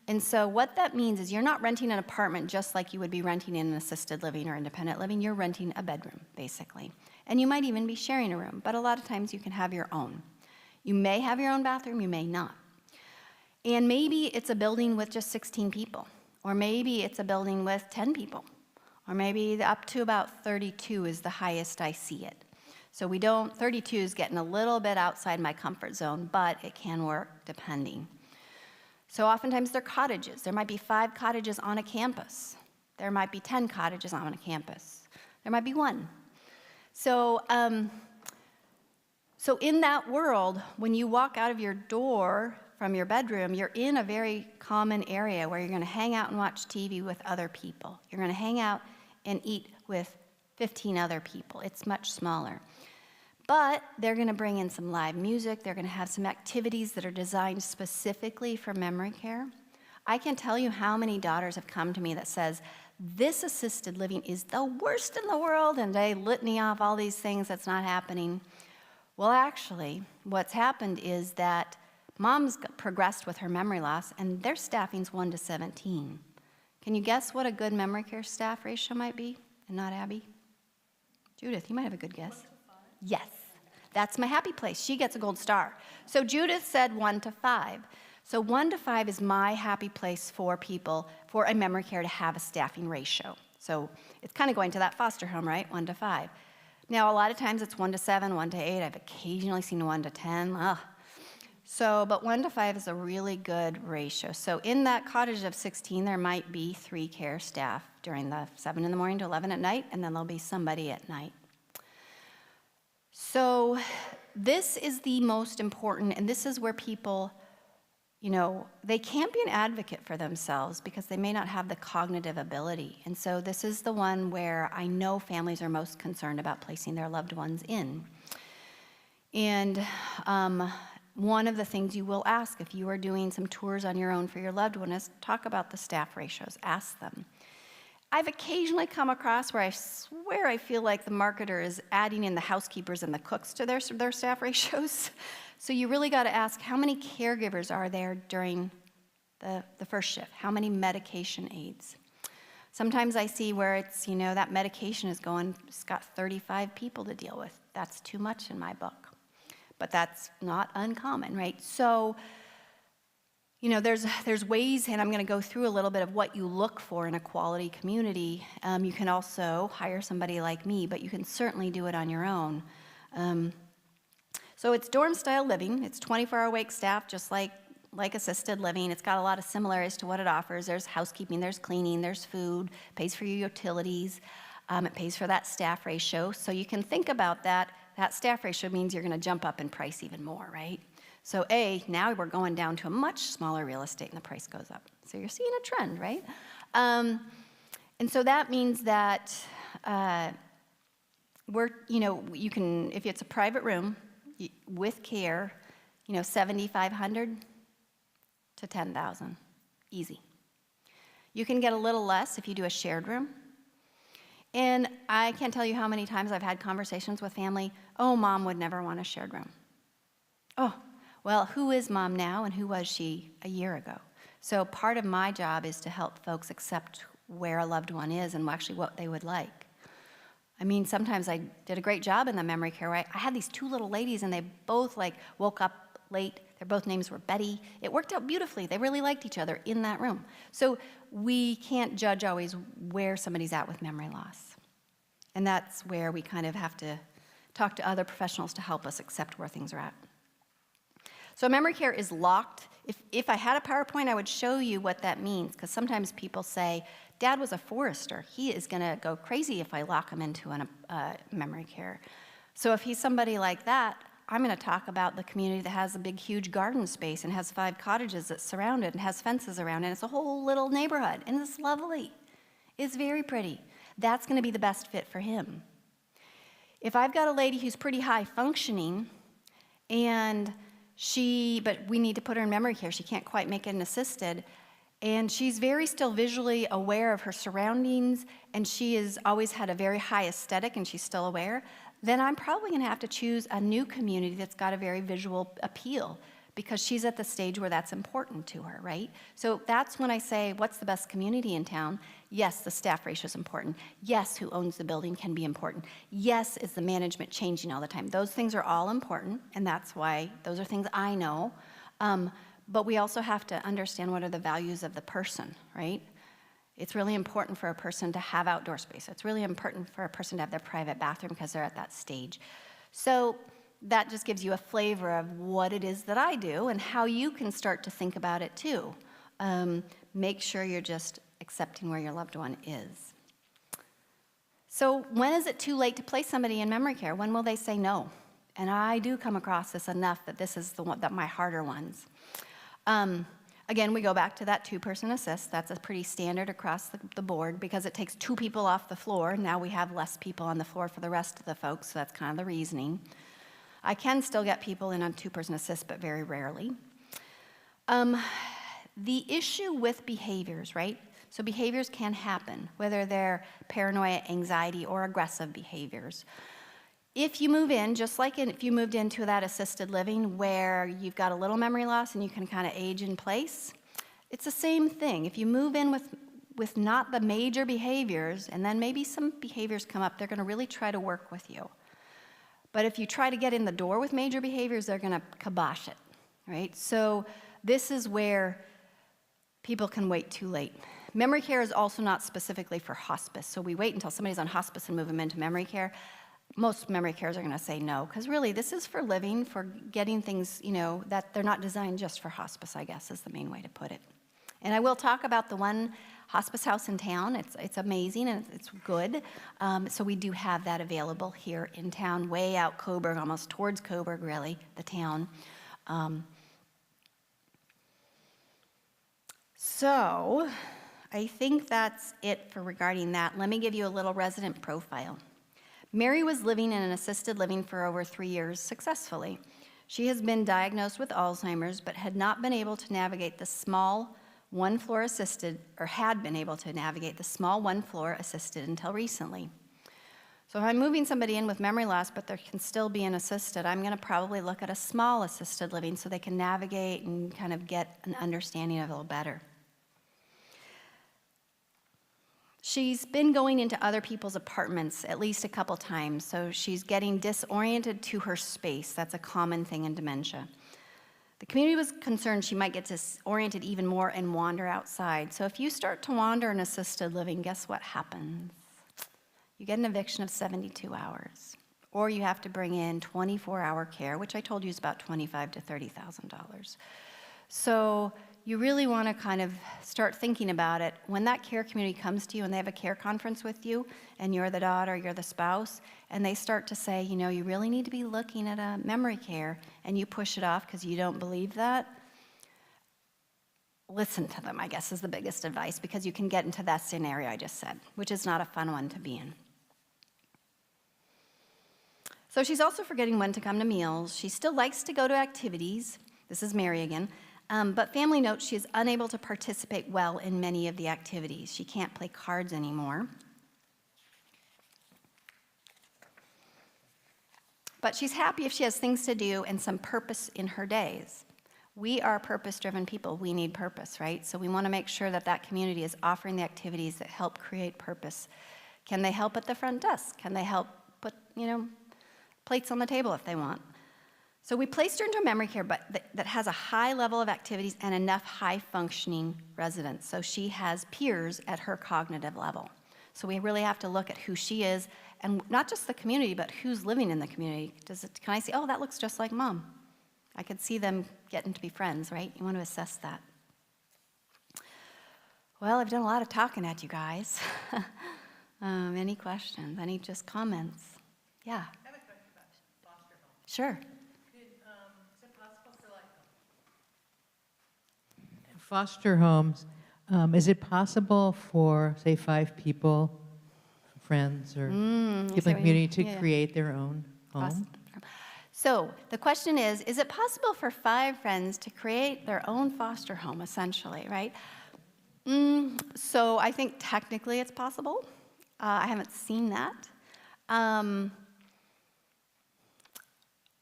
[SPEAKER 3] And so what that means is you're not renting an apartment just like you would be renting in an assisted living or independent living. You're renting a bedroom, basically. And you might even be sharing a room, but a lot of times you can have your own. You may have your own bathroom, you may not. And maybe it's a building with just 16 people, or maybe it's a building with 10 people, or maybe up to about 32 is the highest I see it. So 32 is getting a little bit outside my comfort zone, but it can work depending. So oftentimes they're cottages. There might be 5 cottages on a campus. There might be 10 cottages on a campus. There might be 1. So in that world, when you walk out of your door from your bedroom, you're in a very common area where you're going to hang out and watch TV with other people. You're going to hang out and eat with 15 other people. It's much smaller. But they're going to bring in some live music. They're going to have some activities that are designed specifically for memory care. I can tell you how many daughters have come to me that says, this assisted living is the worst in the world, and they litany off all these things that's not happening. Well, actually, what's happened is that mom's progressed with her memory loss, and their staffing's 1 to 17. Can you guess what a good memory care staff ratio might be, and not Abby? Judith, you might have a good guess. Yes, that's my happy place. She gets a gold star. So Judith said 1 to 5. So 1 to 5 is my happy place for people, for a memory care to have a staffing ratio. So it's kind of going to that foster home, right? 1 to 5. Now, a lot of times it's 1 to 7, 1 to 8. I've occasionally seen 1 to 10. But 1 to 5 is a really good ratio. So in that cottage of 16, there might be 3 care staff during the 7 in the morning to 11 at night, and then there'll be somebody at night. So this is the most important, and this is where people, they can't be an advocate for themselves because they may not have the cognitive ability. And so this is the one where I know families are most concerned about placing their loved ones in. And one of the things you will ask if you are doing some tours on your own for your loved one is talk about the staff ratios, ask them. I've occasionally come across where I swear I feel like the marketer is adding in the housekeepers and the cooks to their staff ratios. So you really got to ask, how many caregivers are there during the first shift? How many medication aides? Sometimes I see where it's, that medication is it's got 35 people to deal with. That's too much in my book. But that's not uncommon, right? So, there's ways, and I'm going to go through a little bit of what you look for in a quality community. You can also hire somebody like me, but you can certainly do it on your own. So it's dorm-style living. It's 24-hour wake staff, just like assisted living. It's got a lot of similarities to what it offers. There's housekeeping, there's cleaning, there's food, pays for your utilities. It pays for that staff ratio. So you can think about that. That staff ratio means you're going to jump up in price even more, right? So now we're going down to a much smaller real estate and the price goes up. So you're seeing a trend, right? And so that means that you can, if it's a private room with care, $7,500 to $10,000, easy. You can get a little less if you do a shared room. And I can't tell you how many times I've had conversations with family, oh, mom would never want a shared room. Oh, well, who is mom now and who was she a year ago? So part of my job is to help folks accept where a loved one is and actually what they would like. I mean, sometimes I did a great job in the memory care, right? I had these two little ladies and they both woke up late. Their both names were Betty. It worked out beautifully. They really liked each other in that room. So we can't judge always where somebody's at with memory loss. And that's where we kind of have to talk to other professionals to help us accept where things are at. So memory care is locked. If I had a PowerPoint, I would show you what that means, because sometimes people say, Dad was a forester. He is going to go crazy if I lock him into memory care. So if he's somebody like that, I'm going to talk about the community that has a big, huge garden space and has 5 cottages that surround it and has fences around it. And it's a whole little neighborhood, and it's lovely. It's very pretty. That's going to be the best fit for him. If I've got a lady who's pretty high functioning, but we need to put her in memory care, she can't quite make it an assisted, and she's still visually aware of her surroundings, and she has always had a very high aesthetic, and she's still aware, then I'm probably going to have to choose a new community that's got a very visual appeal, because she's at the stage where that's important to her, right? So that's when I say, what's the best community in town? Yes, the staff ratio is important. Yes, who owns the building can be important. Yes, is the management changing all the time? Those things are all important, and that's why those are things I know. But we also have to understand what are the values of the person, right? It's really important for a person to have outdoor space. It's really important for a person to have their private bathroom because they're at that stage. So that just gives you a flavor of what it is that I do and how you can start to think about it too. Make sure you're just accepting where your loved one is. So when is it too late to place somebody in memory care? When will they say no? And I do come across this enough that this is my harder ones. Again, we go back to that 2-person assist. That's a pretty standard across the board because it takes 2 people off the floor. Now we have less people on the floor for the rest of the folks, so that's kind of the reasoning. I can still get people in on 2-person assist, but very rarely. The issue with behaviors, right? So behaviors can happen, whether they're paranoia, anxiety, or aggressive behaviors. If you move in, just like if you moved into that assisted living where you've got a little memory loss and you can kind of age in place, it's the same thing. If you move in with not the major behaviors, and then maybe some behaviors come up, they're going to really try to work with you. But if you try to get in the door with major behaviors, they're going to kibosh it, right? So this is where people can wait too late. Memory care is also not specifically for hospice, so we wait until somebody's on hospice and move them into memory care. Most memory cares are going to say no, because really this is for living, for getting things, that they're not designed just for hospice, I guess is the main way to put it. And I will talk about the one hospice house in town. It's amazing and it's good. So we do have that available here in town, way out Coburg, almost towards Coburg, really, the town. So I think that's it for regarding that. Let me give you a little resident profile. Mary was living in an assisted living for over 3 years successfully. She has been diagnosed with Alzheimer's, but had not been able to navigate the small one-floor assisted, or had been able to navigate the small one-floor assisted until recently. So if I'm moving somebody in with memory loss, but there can still be an assisted, I'm going to probably look at a small assisted living so they can navigate and kind of get an understanding of it a little better. She's been going into other people's apartments at least a couple times, so she's getting disoriented to her space. That's a common thing in dementia. The community was concerned she might get disoriented even more and wander outside. So if you start to wander in assisted living, guess what happens? You get an eviction of 72 hours, or you have to bring in 24-hour care, which I told you is about $25,000 to $30,000. So you really want to kind of start thinking about it. When that care community comes to you and they have a care conference with you, and you're the daughter, you're the spouse, and they start to say, you know, you really need to be looking at a memory care, and you push it off because you don't believe that, listen to them, I guess, is the biggest advice, because you can get into that scenario I just said, which is not a fun one to be in. So she's also forgetting when to come to meals. She still likes to go to activities. This is Mary again. But family notes she is unable to participate well in many of the activities. She can't play cards anymore. But she's happy if she has things to do and some purpose in her days. We are purpose-driven people. We need purpose, right? So we want to make sure that that community is offering the activities that help create purpose. Can they help at the front desk? Can they help put, plates on the table if they want? So we placed her into a memory care that has a high level of activities and enough high-functioning residents. So she has peers at her cognitive level. So we really have to look at who she is, and not just the community, but who's living in the community. Can I say, oh, that looks just like Mom? I could see them getting to be friends, right? You want to assess that. Well, I've done a lot of talking at you guys. Any questions? Any just comments? Yeah.
[SPEAKER 6] I have a question about foster homes.
[SPEAKER 3] Sure.
[SPEAKER 6] Is it possible for foster homes, is it possible for, say, 5 people, friends or people in the community to create their own home?
[SPEAKER 3] So the question is it possible for 5 friends to create their own foster home, essentially, right? So I think technically it's possible. I haven't seen that.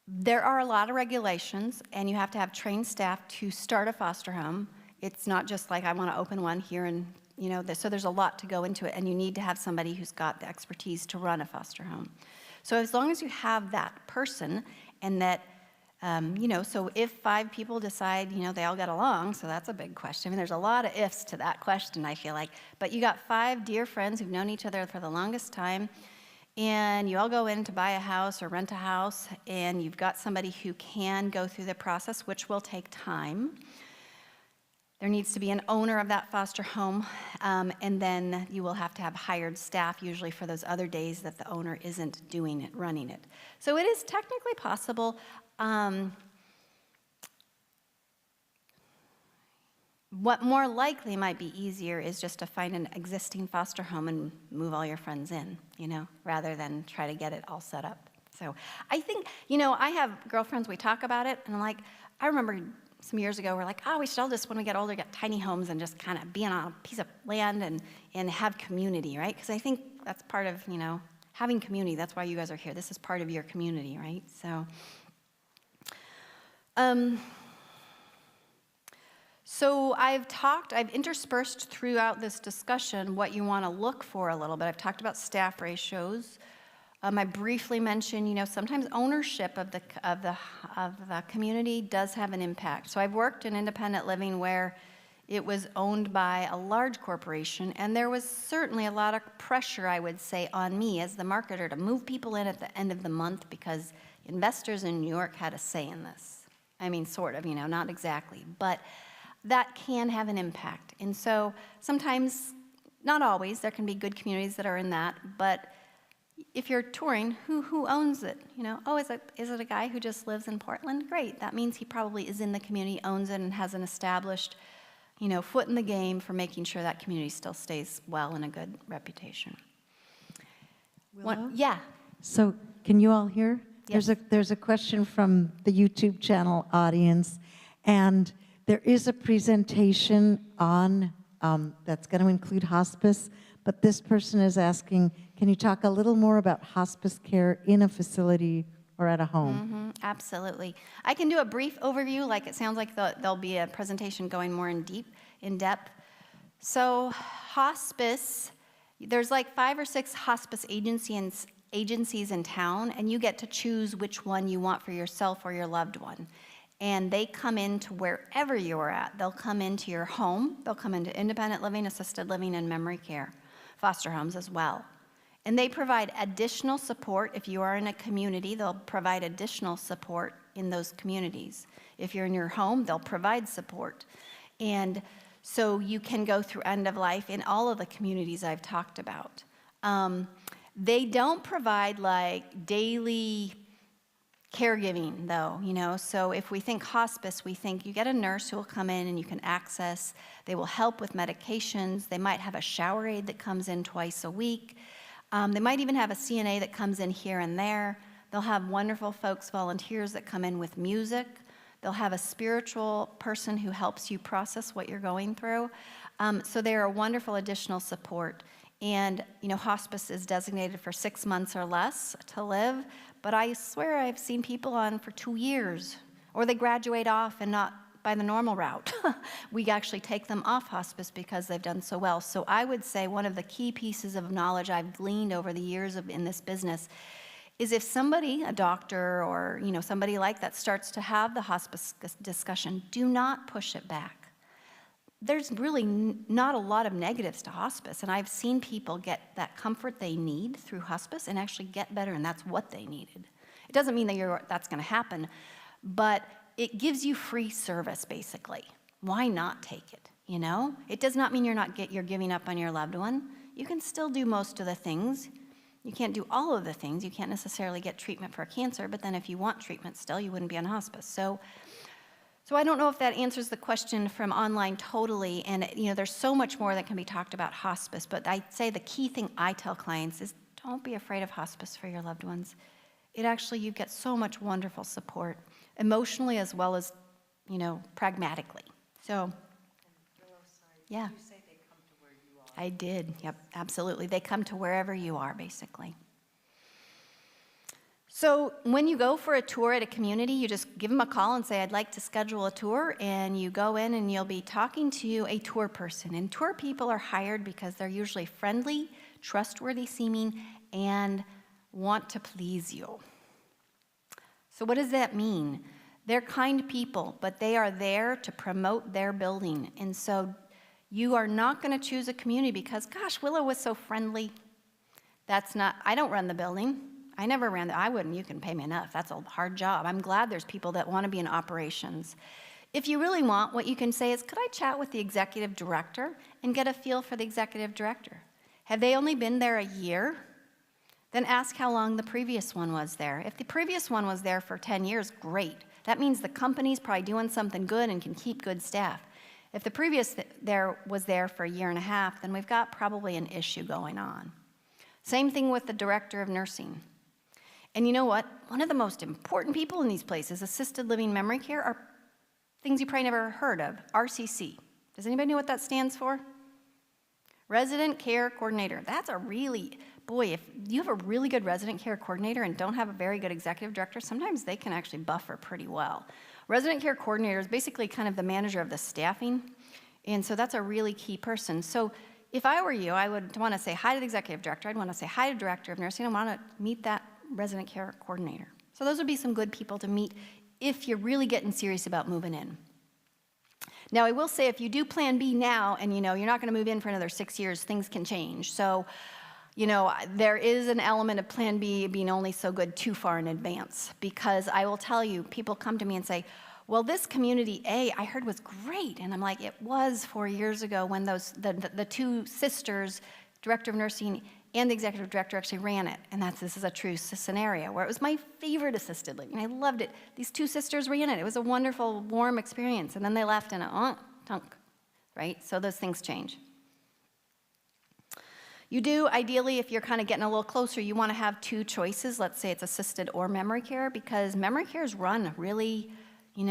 [SPEAKER 3] There are a lot of regulations, and you have to have trained staff to start a foster home. It's not just like I want to open one here and, so there's a lot to go into it, and you need to have somebody who's got the expertise to run a foster home. So as long as you have that person, and that, so if 5 people decide, they all get along, so that's a big question. I mean, there's a lot of ifs to that question, I feel like. But you got 5 dear friends who've known each other for the longest time, and you all go in to buy a house or rent a house, and you've got somebody who can go through the process, which will take time. There needs to be an owner of that foster home, and then you will have to have hired staff, usually for those other days that the owner isn't doing it, running it. So it is technically possible. What more likely might be easier is just to find an existing foster home and move all your friends in, rather than try to get it all set up. So I think, I have girlfriends, we talk about it, and I remember some years ago, we're like, oh, we should all just, when we get older, get tiny homes and just kind of be on a piece of land and have community, right? Because I think that's part of, having community. That's why you guys are here. This is part of your community, right? So I've interspersed throughout this discussion what you want to look for a little bit. I've talked about staff ratios. I briefly mentioned, sometimes ownership of the community does have an impact. So I've worked in independent living where it was owned by a large corporation, and there was certainly a lot of pressure, I would say, on me as the marketer to move people in at the end of the month because investors in New York had a say in this. I mean, sort of, not exactly, but that can have an impact. And so sometimes, not always, there can be good communities that are in that, but if you're touring, who owns it? Oh, is it a guy who just lives in Portland? Great. That means he probably is in the community, owns it, and has an established, foot in the game for making sure that community still stays well and a good reputation. Yeah.
[SPEAKER 2] So can you all hear?
[SPEAKER 3] Yes.
[SPEAKER 2] There's a question from the YouTube channel audience, and there is a presentation on that's going to include hospice, but this person is asking, can you talk a little more about hospice care in a facility or at a home?
[SPEAKER 3] Absolutely. I can do a brief overview, like it sounds like there'll be a presentation going more in depth. So hospice, there's like 5 or 6 hospice agencies in town, and you get to choose which one you want for yourself or your loved one. And they come into wherever you're at. They'll come into your home. They'll come into independent living, assisted living, and memory care, foster homes as well. And they provide additional support. If you are in a community, they'll provide additional support in those communities. If you're in your home, they'll provide support. And so you can go through end of life in all of the communities I've talked about. They don't provide like daily caregiving though, so if we think hospice, we think you get a nurse who will come in and you can access, they will help with medications, they might have a shower aide that comes in twice a week, they might even have a CNA that comes in here and there, they'll have wonderful folks, volunteers that come in with music, they'll have a spiritual person who helps you process what you're going through, so they're a wonderful additional support. And, hospice is designated for 6 months or less to live, but I swear I've seen people on for 2 years, or they graduate off and not by the normal route. We actually take them off hospice because they've done so well. So I would say one of the key pieces of knowledge I've gleaned over the years in this business is if somebody, a doctor or, somebody like that starts to have the hospice discussion, do not push it back. There's really not a lot of negatives to hospice, and I've seen people get that comfort they need through hospice and actually get better, and that's what they needed. It doesn't mean that that's going to happen, but it gives you free service, basically. Why not take it, It does not mean you're giving up on your loved one. You can still do most of the things. You can't do all of the things. You can't necessarily get treatment for cancer, but then if you want treatment still, you wouldn't be on hospice. So I don't know if that answers the question from online totally, and there's so much more that can be talked about hospice, but I'd say the key thing I tell clients is don't be afraid of hospice for your loved ones. You get so much wonderful support, emotionally as well as, pragmatically. So, yeah. Did you say they come to where you are? I did, yep, absolutely. They come to wherever you are, basically. So when you go for a tour at a community, you just give them a call and say, I'd like to schedule a tour, and you go in and you'll be talking to a tour person. And tour people are hired because they're usually friendly, trustworthy seeming, and want to please you. So what does that mean? They're kind people, but they are there to promote their building. And so you are not going to choose a community because, gosh, Willow was so friendly. I don't run the building. I never ran I wouldn't, you can pay me enough. That's a hard job. I'm glad there's people that want to be in operations. If you really want, what you can say is, could I chat with the executive director and get a feel for the executive director? Have they only been there a year? Then ask how long the previous one was there. If the previous one was there for 10 years, great. That means the company's probably doing something good and can keep good staff. If the previous was there for a year and a half, then we've got probably an issue going on. Same thing with the director of nursing. And you know what? One of the most important people in these places, assisted living memory care, are things you probably never heard of, RCC. Does anybody know what that stands for? Resident Care Coordinator. That's if you have a really good resident care coordinator and don't have a very good executive director, sometimes they can actually buffer pretty well. Resident care coordinator is basically kind of the manager of the staffing, and so that's a really key person. So if I were you, I would want to say hi to the executive director, I'd want to say hi to director of nursing, I want to meet that resident care coordinator. So those would be some good people to meet if you're really getting serious about moving in. Now, I will say if you do plan B now and you're not going to move in for another 6 years, things can change. So, there is an element of plan B being only so good too far in advance, because I will tell you, people come to me and say, well, this community A I heard was great. And I'm like, it was 4 years ago when the two sisters, director of nursing and the executive director, actually ran it. And this is a true scenario where it was my favorite assisted living. I loved it. These two sisters ran it. It was a wonderful, warm experience. And then they left and tunk, right? So those things change. You do, ideally, if you're kind of getting a little closer, you want to have two choices. Let's say it's assisted or memory care, because memory care is run really, do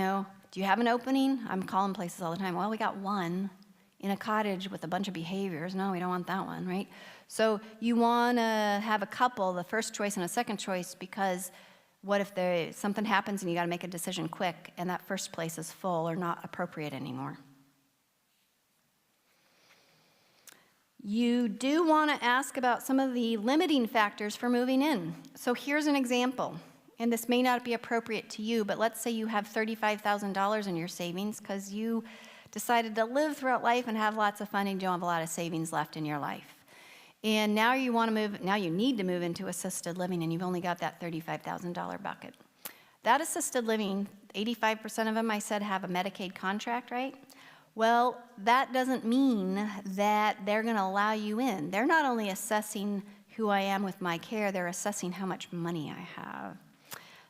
[SPEAKER 3] you have an opening? I'm calling places all the time. Well, we got one in a cottage with a bunch of behaviors. No, we don't want that one, right? So you want to have a couple, the first choice and a second choice, because what if something happens and you got to make a decision quick and that first place is full or not appropriate anymore? You do want to ask about some of the limiting factors for moving in. So here's an example, and this may not be appropriate to you, but let's say you have $35,000 in your savings because you decided to live throughout life and have lots of fun and you don't have a lot of savings left in your life. And now you need to move into assisted living and you've only got that $35,000 bucket. That assisted living, 85% of them I said have a Medicaid contract, right? Well, that doesn't mean that they're going to allow you in. They're not only assessing who I am with my care, they're assessing how much money I have.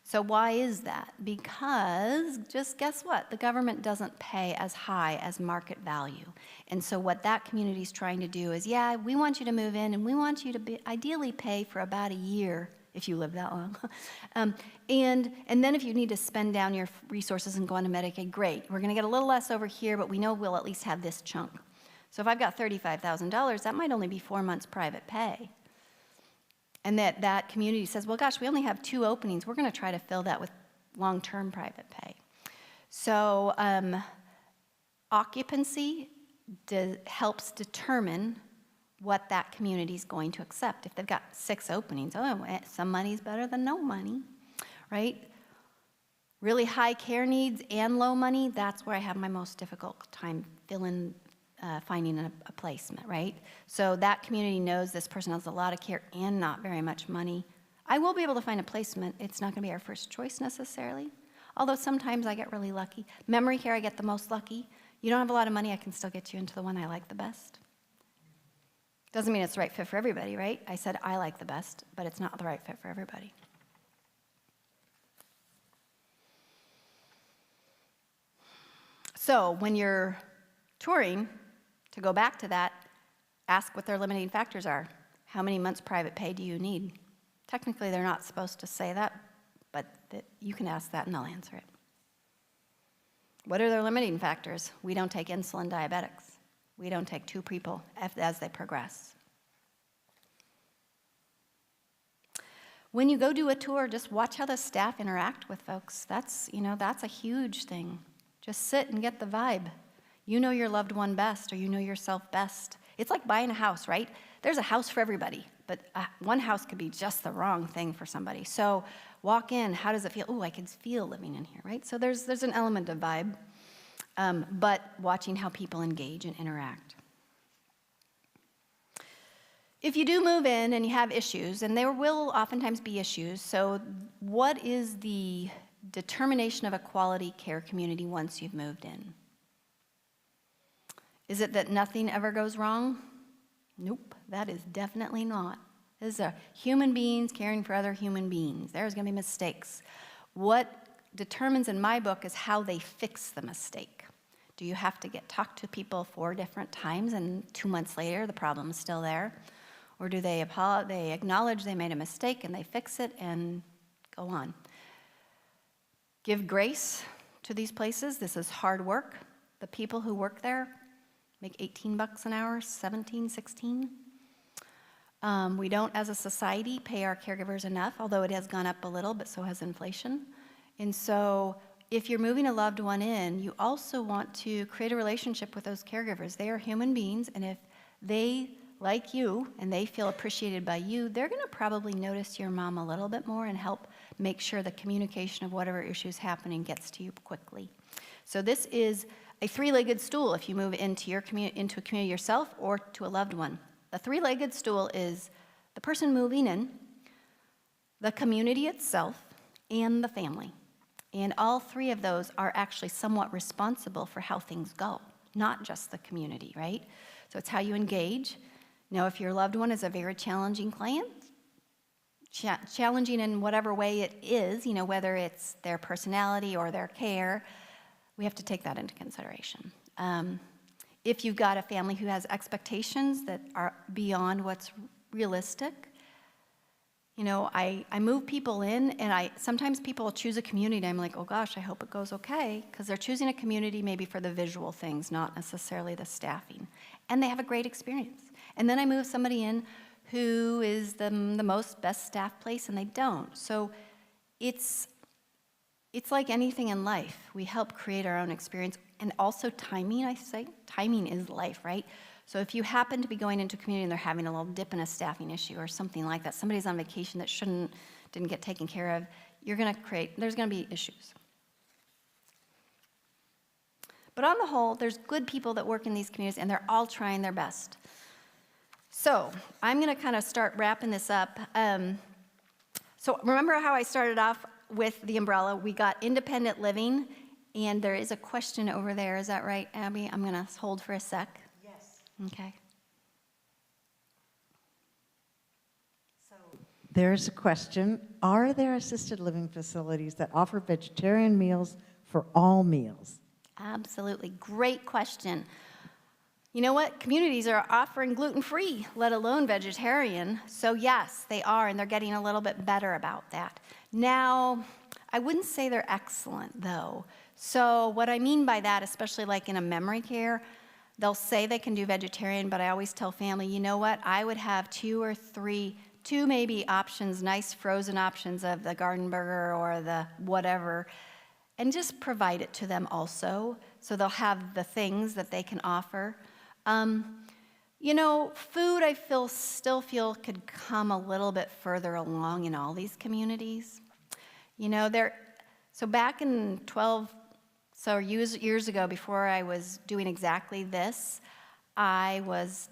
[SPEAKER 3] So why is that? Because just guess what? The government doesn't pay as high as market value. And so what that community is trying to do is, yeah, we want you to move in and we want you to ideally pay for about a year if you live that long. And then if you need to spend down your resources and go on to Medicaid, great. We're going to get a little less over here, but we know we'll at least have this chunk. So if I've got $35,000, that might only be 4 months private pay. And that community says, well, gosh, we only have 2 openings. We're going to try to fill that with long-term private pay. So occupancy helps determine what that community is going to accept. If they've got 6 openings, some money's better than no money, right? Really high care needs and low money, that's where I have my most difficult time finding a placement, right? So that community knows this person has a lot of care and not very much money. I will be able to find a placement. It's not going to be our first choice necessarily, although sometimes I get really lucky. Memory care, I get the most lucky. You don't have a lot of money, I can still get you into the one I like the best. Doesn't mean it's the right fit for everybody, right? I said I like the best, but it's not the right fit for everybody. So when you're touring, to go back to that, ask what their limiting factors are. How many months private pay do you need? Technically, they're not supposed to say that, but you can ask that and they'll answer it. What are their limiting factors? We don't take insulin diabetics. We don't take 2 people as they progress. When you go do a tour, just watch how the staff interact with folks. That's a huge thing. Just sit and get the vibe. You know your loved one best, or you know yourself best. It's like buying a house, right? There's a house for everybody, but one house could be just the wrong thing for somebody. So walk in, how does it feel? Oh, I can feel living in here, right? So there's an element of vibe, but watching how people engage and interact. If you do move in and you have issues, and there will oftentimes be issues, so what is the determination of a quality care community once you've moved in? Is it that nothing ever goes wrong? Nope, that is definitely not. These are human beings caring for other human beings. There's going to be mistakes. What determines in my book is how they fix the mistake. Do you have to talk to people 4 different times and 2 months later the problem is still there? Or do they acknowledge they made a mistake and they fix it and go on? Give grace to these places. This is hard work. The people who work there make $18 an hour, 17, 16. We don't, as a society, pay our caregivers enough, although it has gone up a little, but so has inflation. And so if you're moving a loved one in, you also want to create a relationship with those caregivers. They are human beings, and if they like you and they feel appreciated by you, they're going to probably notice your mom a little bit more and help make sure the communication of whatever issue is happening gets to you quickly. So this is a 3-legged stool if you move into a community yourself or to a loved one. The 3-legged stool is the person moving in, the community itself, and the family. And all 3 of those are actually somewhat responsible for how things go, not just the community, right? So it's how you engage. Now, if your loved one is a very challenging client, challenging in whatever way it is, whether it's their personality or their care, we have to take that into consideration. If you've got a family who has expectations that are beyond what's realistic, I move people in, and sometimes people choose a community. I'm like, oh gosh, I hope it goes okay, because they're choosing a community maybe for the visual things, not necessarily the staffing. And they have a great experience. And then I move somebody in who is the most best staffed place, and they don't. So it's like anything in life. We help create our own experience. And also timing, I say. Timing is life, right? So if you happen to be going into a community and they're having a little dip in a staffing issue or something like that, somebody's on vacation that didn't get taken care of, there's going to be issues. But on the whole, there's good people that work in these communities, and they're all trying their best. So I'm going to kind of start wrapping this up. So remember how I started off with the umbrella? We got independent living And there is a question over there. Is that right, Abby? I'm going to hold for a sec.
[SPEAKER 2] Yes.
[SPEAKER 3] Okay.
[SPEAKER 2] There's a question. Are there assisted living facilities that offer vegetarian meals for all meals?
[SPEAKER 3] Absolutely. Great question. You know what? Communities are offering gluten-free, let alone vegetarian. So yes, they are, and they're getting a little bit better about that. Now, I wouldn't say they're excellent, though. So what I mean by that, especially like in a memory care, they'll say they can do vegetarian, but I always tell family, you know what? I would have two maybe options, nice frozen options of the garden burger or the whatever, and just provide it to them also, so they'll have the things that they can offer. You know, food I still feel could come a little bit further along in all these communities. You know, so back in years ago, before I was doing exactly this, I was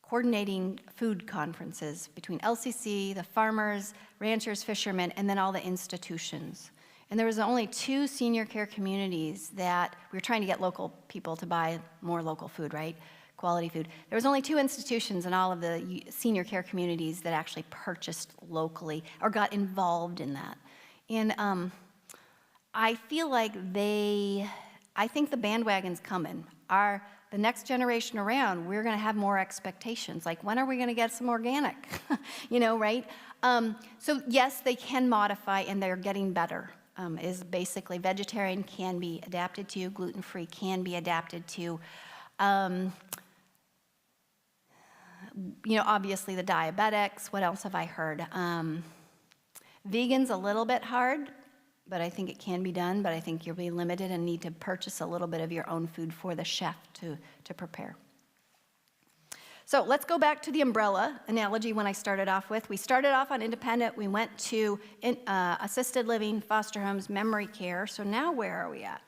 [SPEAKER 3] coordinating food conferences between LCC, the farmers, ranchers, fishermen, and then all the institutions. And there was only 2 senior care communities that we were trying to get local people to buy more local food, right? Quality food. There was only 2 institutions in all of the senior care communities that actually purchased locally or got involved in that. And I feel like I think the bandwagon's coming. The next generation around, we're going to have more expectations. Like, when are we going to get some organic? You know, right? So yes, they can modify, and they're getting better. Is basically vegetarian can be adapted to, gluten-free can be adapted to. You know, obviously the diabetics. What else have I heard? Vegan's a little bit hard, but I think it can be done. But I think you'll be limited and need to purchase a little bit of your own food for the chef to prepare. So let's go back to the umbrella analogy when I started off with. We started off on independent. We went to assisted living, foster homes, memory care. So now where are we at?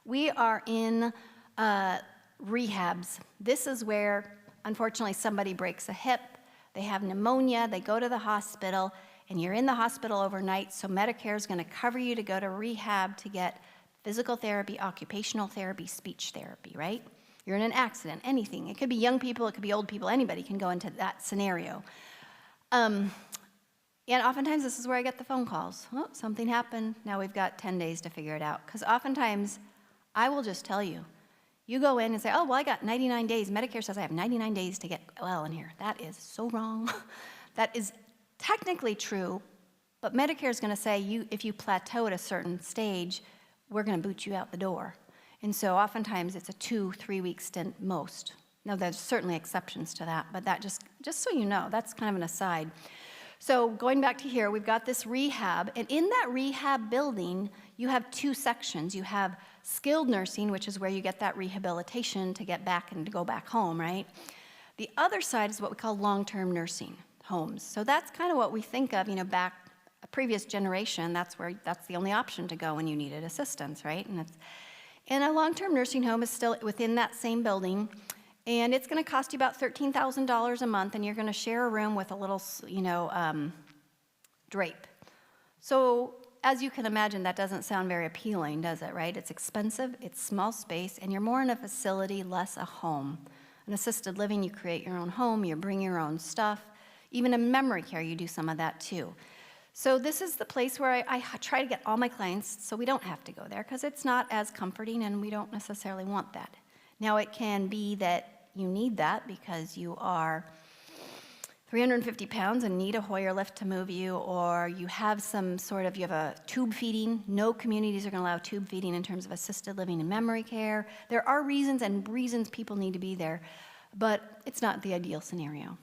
[SPEAKER 3] We are in rehabs. This is where, unfortunately, somebody breaks a hip, they have pneumonia, they go to the hospital, and you're in the hospital overnight, so Medicare is going to cover you to go to rehab to get physical therapy, occupational therapy, speech therapy, right? You're in an accident, anything. It could be young people, it could be old people, anybody can go into that scenario. And oftentimes this is where I get the phone calls. Oh, something happened, now we've got 10 days to figure it out. Because oftentimes, I will just tell you, you go in and say, oh, well, I got 99 days. Medicare says I have 99 days to get well in here. That is so wrong. That is technically true, but Medicare is going to say if you plateau at a certain stage, we're going to boot you out the door. And so oftentimes it's a 2-3 week stint most. Now there's certainly exceptions to that, but that just so you know, that's kind of an aside. So going back to here, we've got this rehab, and in that rehab building, you have 2 sections. You have skilled nursing, which is where you get that rehabilitation to get back and to go back home, right? The other side is what we call long-term nursing homes. So that's kind of what we think of, you know, back a previous generation, that's the only option to go when you needed assistance, right? And a long-term nursing home is still within that same building, and it's going to cost you about $13,000 a month, and you're going to share a room with a little, you know, drape. So as you can imagine, that doesn't sound very appealing, does it, right? It's expensive, it's small space, and you're more in a facility, less a home. In assisted living, you create your own home, you bring your own stuff. Even in memory care, you do some of that too. So this is the place where I try to get all my clients so we don't have to go there, because it's not as comforting and we don't necessarily want that. Now it can be that you need that because you are 350 pounds and need a Hoyer lift to move you, or you have you have a tube feeding. No communities are going to allow tube feeding in terms of assisted living and memory care. There are reasons people need to be there, but it's not the ideal scenario.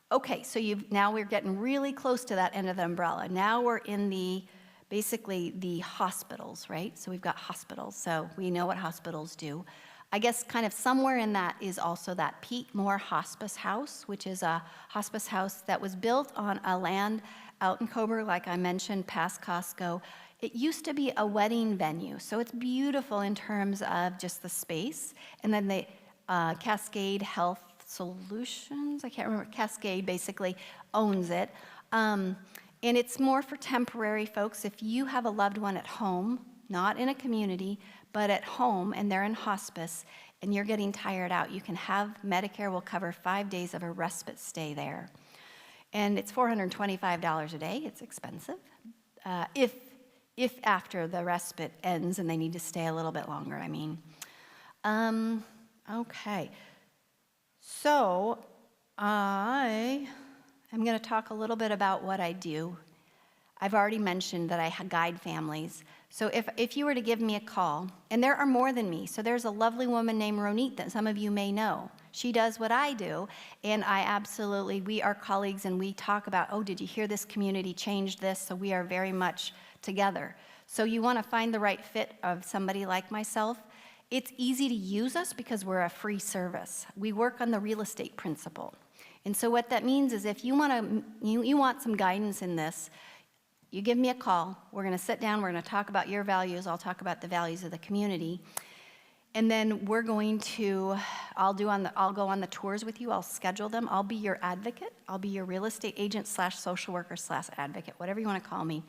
[SPEAKER 3] Okay, so now we're getting really close to that end of the umbrella. Now we're in basically the hospitals, right? So we've got hospitals, so we know what hospitals do. I guess kind of somewhere in that is also that Pete Moore Hospice House, which is a hospice house that was built on a land out in Coburg, like I mentioned, past Costco. It used to be a wedding venue, so it's beautiful in terms of just the space. And then the Cascade Health Solutions, I can't remember, Cascade basically owns it. And it's more for temporary folks. If you have a loved one at home not in a community, but at home, and they're in hospice, and you're getting tired out, you can have, Medicare will cover 5 days of a respite stay there. And it's $425 a day. It's expensive. If after the respite ends and they need to stay a little bit longer, I mean. Okay. So I am going to talk a little bit about what I do. I've already mentioned that I guide families. So if you were to give me a call, and there are more than me, so there's a lovely woman named Ronit that some of you may know. She does what I do, and we are colleagues, and we talk about, oh, did you hear this community changed this? So we are very much together. So you want to find the right fit of somebody like myself. It's easy to use us because we're a free service. We work on the real estate principle. And so what that means is if you want some guidance in this, you give me a call. We're going to sit down. We're going to talk about your values. I'll talk about the values of the community. And then I'll go on the tours with you. I'll schedule them. I'll be your advocate. I'll be your real estate agent / social worker / advocate, whatever you want to call me.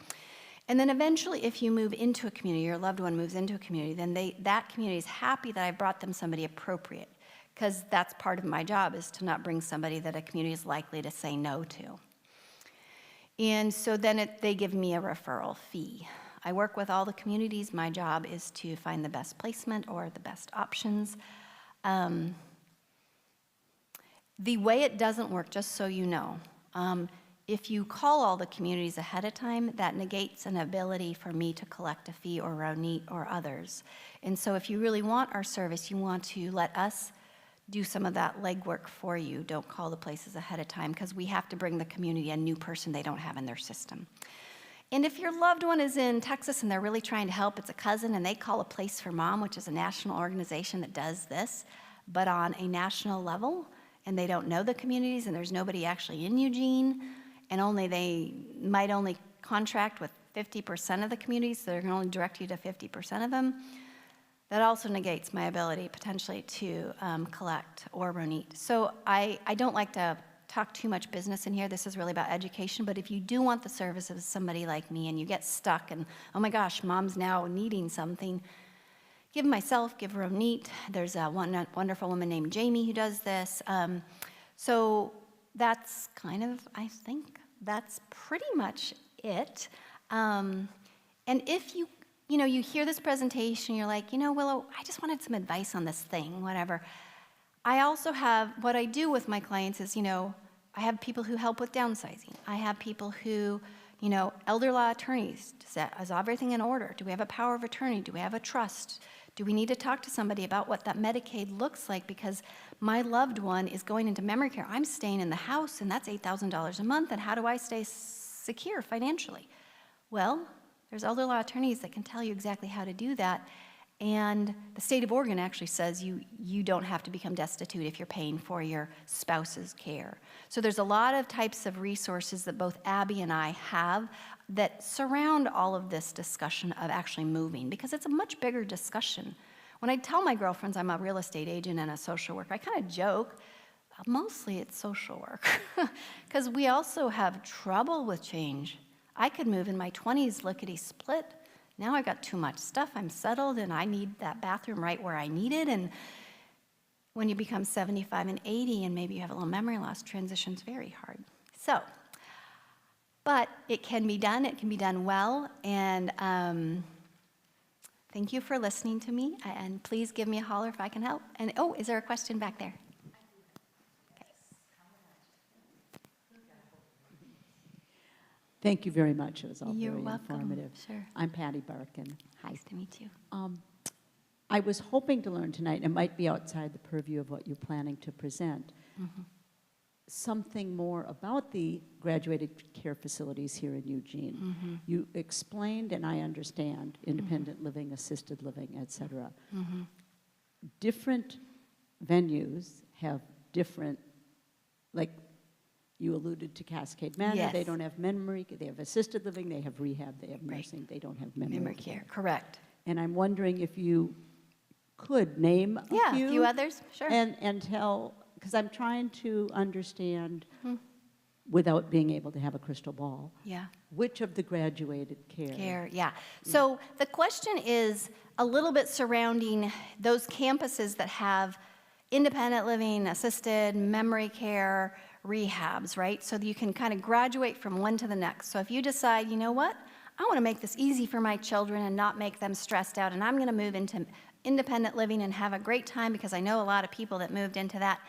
[SPEAKER 3] And then eventually, if you move into a community, your loved one moves into a community, then that community is happy that I brought them somebody appropriate, because that's part of my job, is to not bring somebody that a community is likely to say no to. And so then they give me a referral fee. I work with all the communities. My job is to find the best placement or the best options. The way it doesn't work, just so you know, if you call all the communities ahead of time, that negates an ability for me to collect a fee, or Ronit or others. And so if you really want our service, you want to let us do some of that legwork for you. Don't call the places ahead of time, because we have to bring the community a new person they don't have in their system. And if your loved one is in Texas and they're really trying to help, it's a cousin, and they call a Place for Mom, which is a national organization that does this, but on a national level, and they don't know the communities, and there's nobody actually in Eugene, and they might only contract with 50% of the communities, so they're going to only direct you to 50% of them. That also negates my ability potentially to collect or Ronit. So I don't like to talk too much business in here. This is really about education. But if you do want the services of somebody like me and you get stuck and, oh my gosh, mom's now needing something, give Ronit. There's a wonderful woman named Jamie who does this. So that's kind of, I think, that's pretty much it. And if you hear this presentation, you're like, Willow, I just wanted some advice on this thing, whatever. I also have, what I do with my clients is, I have people who help with downsizing. I have people who, elder law attorneys, is everything in order? Do we have a power of attorney? Do we have a trust? Do we need to talk to somebody about what that Medicaid looks like? Because my loved one is going into memory care. I'm staying in the house, and that's $8,000 a month, and how do I stay secure financially? Well, there's elder law attorneys that can tell you exactly how to do that. And the state of Oregon actually says you don't have to become destitute if you're paying for your spouse's care. So there's a lot of types of resources that both Abby and I have that surround all of this discussion of actually moving, because it's a much bigger discussion. When I tell my girlfriends I'm a real estate agent and a social worker, I kind of joke. Mostly it's social work, because we also have trouble with change. I could move in my 20s lickety-split. Now I got too much stuff. I'm settled, and I need that bathroom right where I need it. And when you become 75 and 80, and maybe you have a little memory loss, transition's very hard. So, but it can be done. It can be done well. And thank you for listening to me. And please give me a holler if I can help. And is there a question back there?
[SPEAKER 7] Thank you very much. It was all
[SPEAKER 3] You're
[SPEAKER 7] very
[SPEAKER 3] welcome.
[SPEAKER 7] informative.
[SPEAKER 3] Sure.
[SPEAKER 7] I'm Patty Barkin. Hi.
[SPEAKER 3] Nice to meet you.
[SPEAKER 7] I was hoping to learn tonight, it might be outside the purview of what you're planning to present, something more about the graduated care facilities here in Eugene. You explained, and I understand, independent living, assisted living, et cetera. Different venues have different, like, you alluded to Cascade Manor.
[SPEAKER 3] Yes.
[SPEAKER 7] They don't have memory. They have assisted living. They have rehab. They have nursing. They don't have memory
[SPEAKER 3] care, correct.
[SPEAKER 7] And I'm wondering if you could name a
[SPEAKER 3] Yeah,
[SPEAKER 7] few.
[SPEAKER 3] a few others, sure.
[SPEAKER 7] And tell, because I'm trying to understand, without being able to have a crystal ball,
[SPEAKER 3] Yeah.
[SPEAKER 7] Which of the graduated care?
[SPEAKER 3] Care, yeah. So the question is a little bit surrounding those campuses that have independent living, assisted, memory care, rehabs, right? So that you can kind of graduate from one to the next. So if you decide, you know what, I want to make this easy for my children and not make them stressed out, and I'm going to move into independent living and have a great time, because I know a lot of people that moved into that.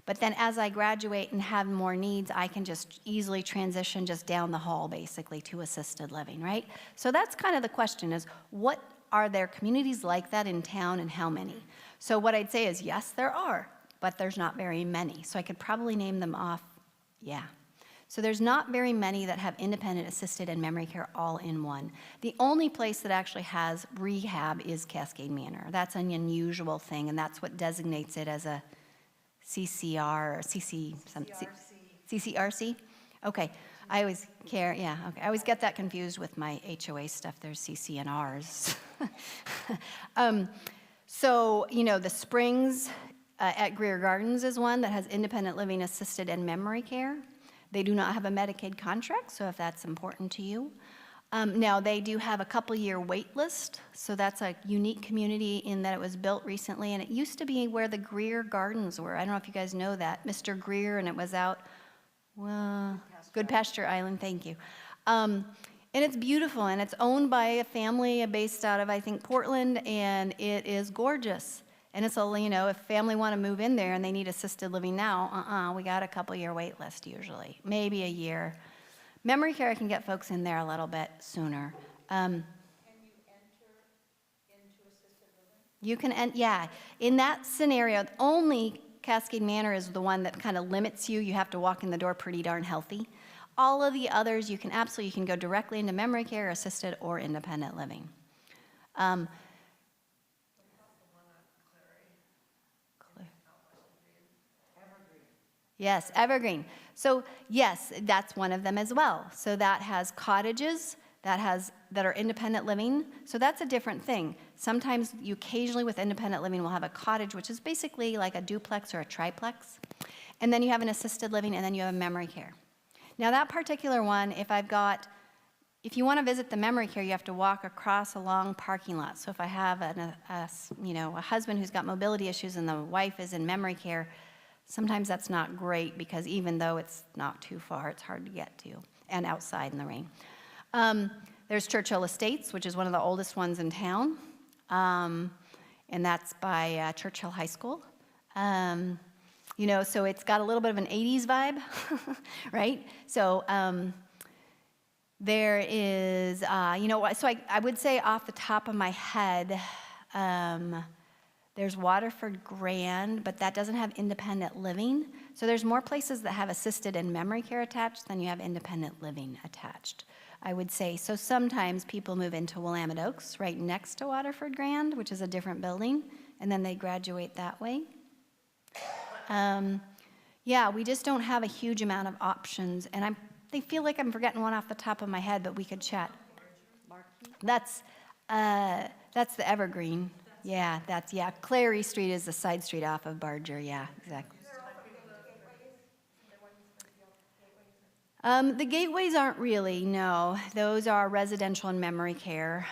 [SPEAKER 3] But then as I graduate and have more needs, I can just easily transition just down the hall, basically, to assisted living, right? So that's kind of the question, is what are there communities like that in town, and how many? So what I'd say is, yes, there are, but there's not very many. So I could probably name them off, yeah. So there's not very many that have independent, assisted, and memory care all in one. The only place that actually has rehab is Cascade Manor. That's an unusual thing, and that's what designates it as a CCR or CCRC? Okay. I always care, yeah, okay. I always get that confused with my HOA stuff. There's CC and Rs. So, you know, the Springs at Greer Gardens is one that has independent living, assisted, and memory care. They do not have a Medicaid contract, so if that's important to you. Now, they do have a couple-year wait list, so that's a unique community in that it was built recently, and it used to be where the Greer Gardens were. I don't know if you guys know that. Mr. Greer, and it was out, well, Good Pasture Island, thank you. And it's beautiful, and it's owned by a family based out of, I think, Portland, and it is gorgeous. And it's a, you know, if family want to move in there and they need assisted living now, we got a couple-year wait list usually, maybe a year. Memory care, I can get folks in there a little bit sooner. Can you enter into assisted living? You can, yeah. In that scenario, only Cascade Manor is the one that kind of limits you. You have to walk in the door pretty darn healthy. All of the others, you can absolutely, you can go directly into memory care, assisted, or independent living. Yes, Evergreen. So yes, that's one of them as well. So that has cottages that are independent living. So that's a different thing. Sometimes you occasionally with independent living will have a cottage, which is basically like a duplex or a triplex. And then you have an assisted living, and then you have a memory care. Now that particular one, if you want to visit the memory care, you have to walk across a long parking lot. So if I have a husband who's got mobility issues and the wife is in memory care, sometimes that's not great, because even though it's not too far, it's hard to get to, and outside in the rain. There's Churchill Estates, which is one of the oldest ones in town, and that's by Churchill High School. You know, so it's got a little bit of an 80s vibe, right? So there is, so I would say off the top of my head, there's Waterford Grand, but that doesn't have independent living. So there's more places that have assisted and memory care attached than you have independent living attached, I would say. So sometimes people move into Willamette Oaks right next to Waterford Grand, which is a different building, and then they graduate that way. Yeah, we just don't have a huge amount of options, and I feel like I'm forgetting one off the top of my head, but we could chat. That's the Evergreen. Yeah, Clary Street is the side street off of Barger. Yeah, exactly. The gateways aren't really, no. Those are residential and memory care.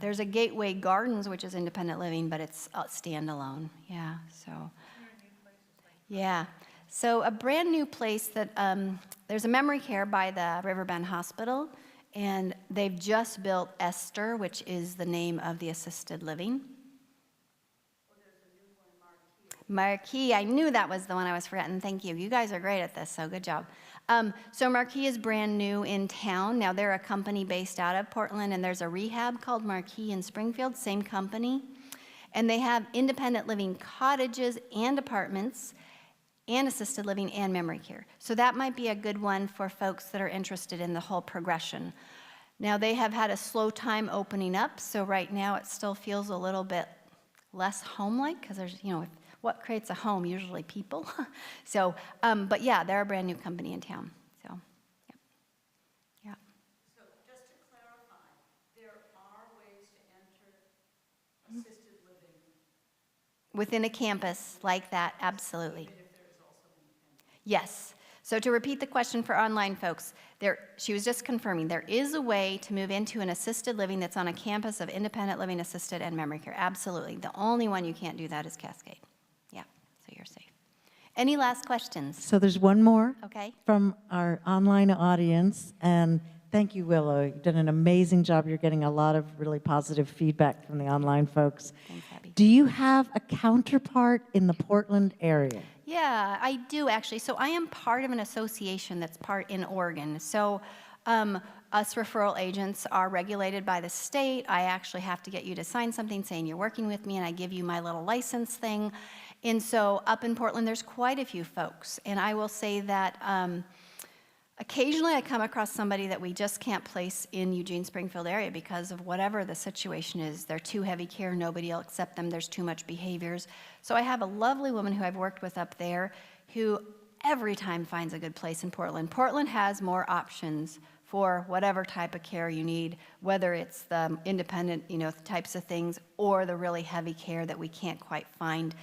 [SPEAKER 3] There's a Gateway Gardens, which is independent living, but it's standalone. Yeah, so. Yeah, so a brand new place that, there's a memory care by the Riverbend Hospital, and they've just built Esther, which is the name of the assisted living. Marquee, I knew that was the one I was forgetting. Thank you. You guys are great at this, so good job. So Marquee is brand new in town. Now they're a company based out of Portland, and there's a rehab called Marquee in Springfield, same company. And they have independent living cottages and apartments and assisted living and memory care. So that might be a good one for folks that are interested in the whole progression. Now they have had a slow time opening up, so right now it still feels a little bit less home-like, because there's, what creates a home? Usually people. So, but yeah, they're a brand new company in town. So, yeah.
[SPEAKER 7] So just to clarify, there are ways to enter assisted living
[SPEAKER 3] Within a campus like that, absolutely.
[SPEAKER 7] if there is also independent.
[SPEAKER 3] Yes. So to repeat the question for online folks, she was just confirming, there is a way to move into an assisted living that's on a campus of independent living, assisted, and memory care. Absolutely. The only one you can't do that is Cascade. Yeah, so you're safe. Any last questions?
[SPEAKER 2] So there's one more
[SPEAKER 3] Okay.
[SPEAKER 2] from our online audience, and thank you, Willow. You've done an amazing job. You're getting a lot of really positive feedback from the online folks.
[SPEAKER 3] Thanks, Abby.
[SPEAKER 2] Do you have a counterpart in the Portland area?
[SPEAKER 3] Yeah, I do actually. So I am part of an association that's part in Oregon. So us referral agents are regulated by the state. I actually have to get you to sign something saying you're working with me, and I give you my little license thing. And so up in Portland, there's quite a few folks. And I will say that occasionally I come across somebody that we just can't place in Eugene Springfield area because of whatever the situation is. They're too heavy care, nobody will accept them, there's too much behaviors. So I have a lovely woman who I've worked with up there who every time finds a good place in Portland. Portland has more options for whatever type of care you need, whether it's the independent, types of things or the really heavy care that we can't quite find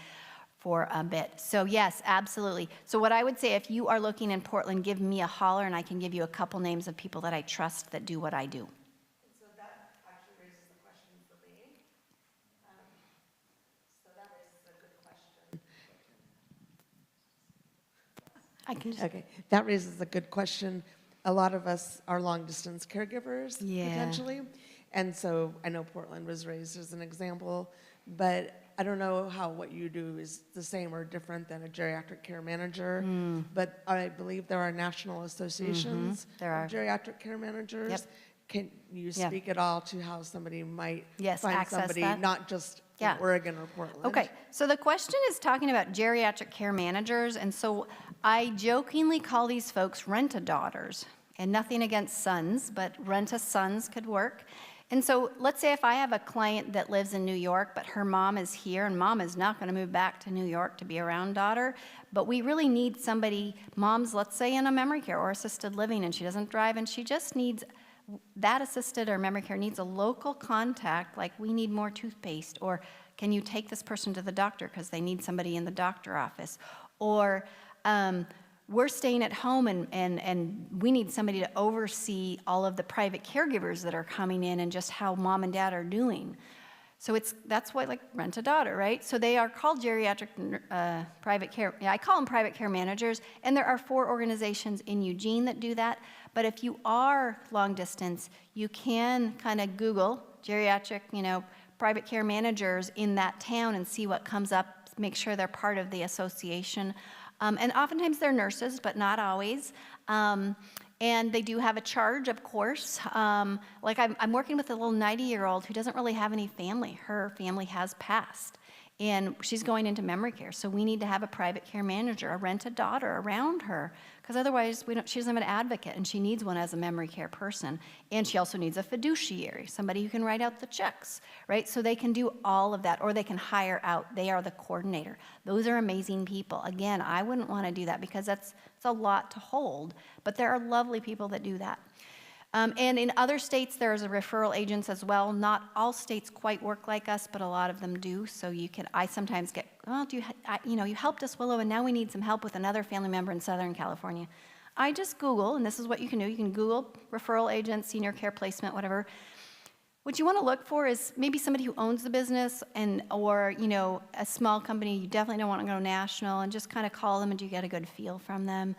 [SPEAKER 3] for a bit. So yes, absolutely. So what I would say, if you are looking in Portland, give me a holler and I can give you a couple names of people that I trust that do what I do.
[SPEAKER 1] And so that actually raises a question for me. So that raises a good question.
[SPEAKER 3] I can just,
[SPEAKER 1] Okay, that raises a good question. A lot of us are long-distance caregivers,
[SPEAKER 3] Yeah.
[SPEAKER 1] potentially. And so I know Portland was raised as an example, but I don't know how what you do is the same or different than a geriatric care manager. But I believe there are national associations
[SPEAKER 3] There are.
[SPEAKER 1] of geriatric care managers.
[SPEAKER 3] Yep.
[SPEAKER 1] Can you
[SPEAKER 3] Yeah.
[SPEAKER 1] speak at all to how somebody might
[SPEAKER 3] Yes,
[SPEAKER 1] find
[SPEAKER 3] access
[SPEAKER 1] somebody,
[SPEAKER 3] that.
[SPEAKER 1] not just
[SPEAKER 3] Yeah.
[SPEAKER 1] in Oregon or Portland?
[SPEAKER 3] Okay, so the question is talking about geriatric care managers, and so I jokingly call these folks rent-a-daughters, and nothing against sons, but rent-a-sons could work. And so let's say if I have a client that lives in New York, but her mom is here, and mom is not going to move back to New York to be around daughter, but we really need somebody, mom's, let's say, in a memory care or assisted living, and she doesn't drive, and she just needs, that assisted or memory care needs a local contact, like we need more toothpaste, or can you take this person to the doctor because they need somebody in the doctor office, or we're staying at home and we need somebody to oversee all of the private caregivers that are coming in and just how mom and dad are doing. So that's why, like, rent-a-daughter, right? So they are called geriatric private care. Yeah, I call them private care managers, and there are 4 organizations in Eugene that do that. But if you are long distance, you can kind of Google geriatric, private care managers in that town and see what comes up, make sure they're part of the association. And oftentimes they're nurses, but not always. And they do have a charge, of course. Like I'm working with a little 90-year-old who doesn't really have any family. Her family has passed, and she's going into memory care. So we need to have a private care manager, a rent-a-daughter around her, because otherwise she doesn't have an advocate, and she needs one as a memory care person. And she also needs a fiduciary, somebody who can write out the checks, right? So they can do all of that, or they can hire out. They are the coordinator. Those are amazing people. Again, I wouldn't want to do that because it's a lot to hold, but there are lovely people that do that. And in other states, there's a referral agents as well. Not all states quite work like us, but a lot of them do. So I sometimes get, oh, you helped us, Willow, and now we need some help with another family member in Southern California. I just Google, and this is what you can do. You can Google referral agent, senior care placement, whatever. What you want to look for is maybe somebody who owns the business or a small company. You definitely don't want to go national, and just kind of call them and you get a good feel from them.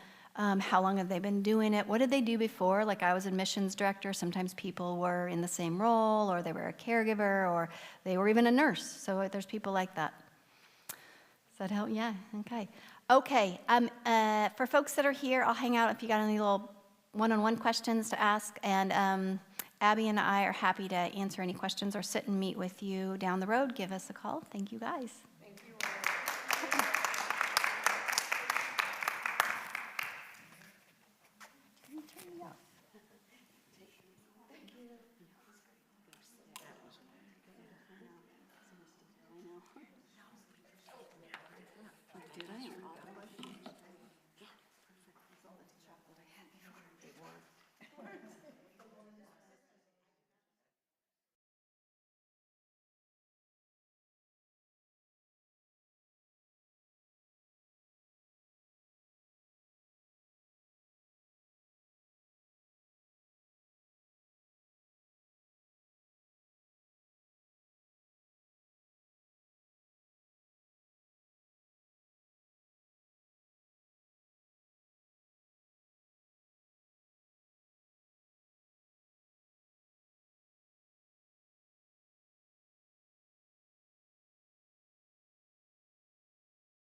[SPEAKER 3] How long have they been doing it? What did they do before? Like I was admissions director. Sometimes people were in the same role, or they were a caregiver, or they were even a nurse. So there's people like that. Does that help? Yeah, okay. Okay, for folks that are here, I'll hang out if you got any little one-on-one questions to ask, and Abby and I are happy to answer any questions or sit and meet with you down the road. Give us a call. Thank you, guys.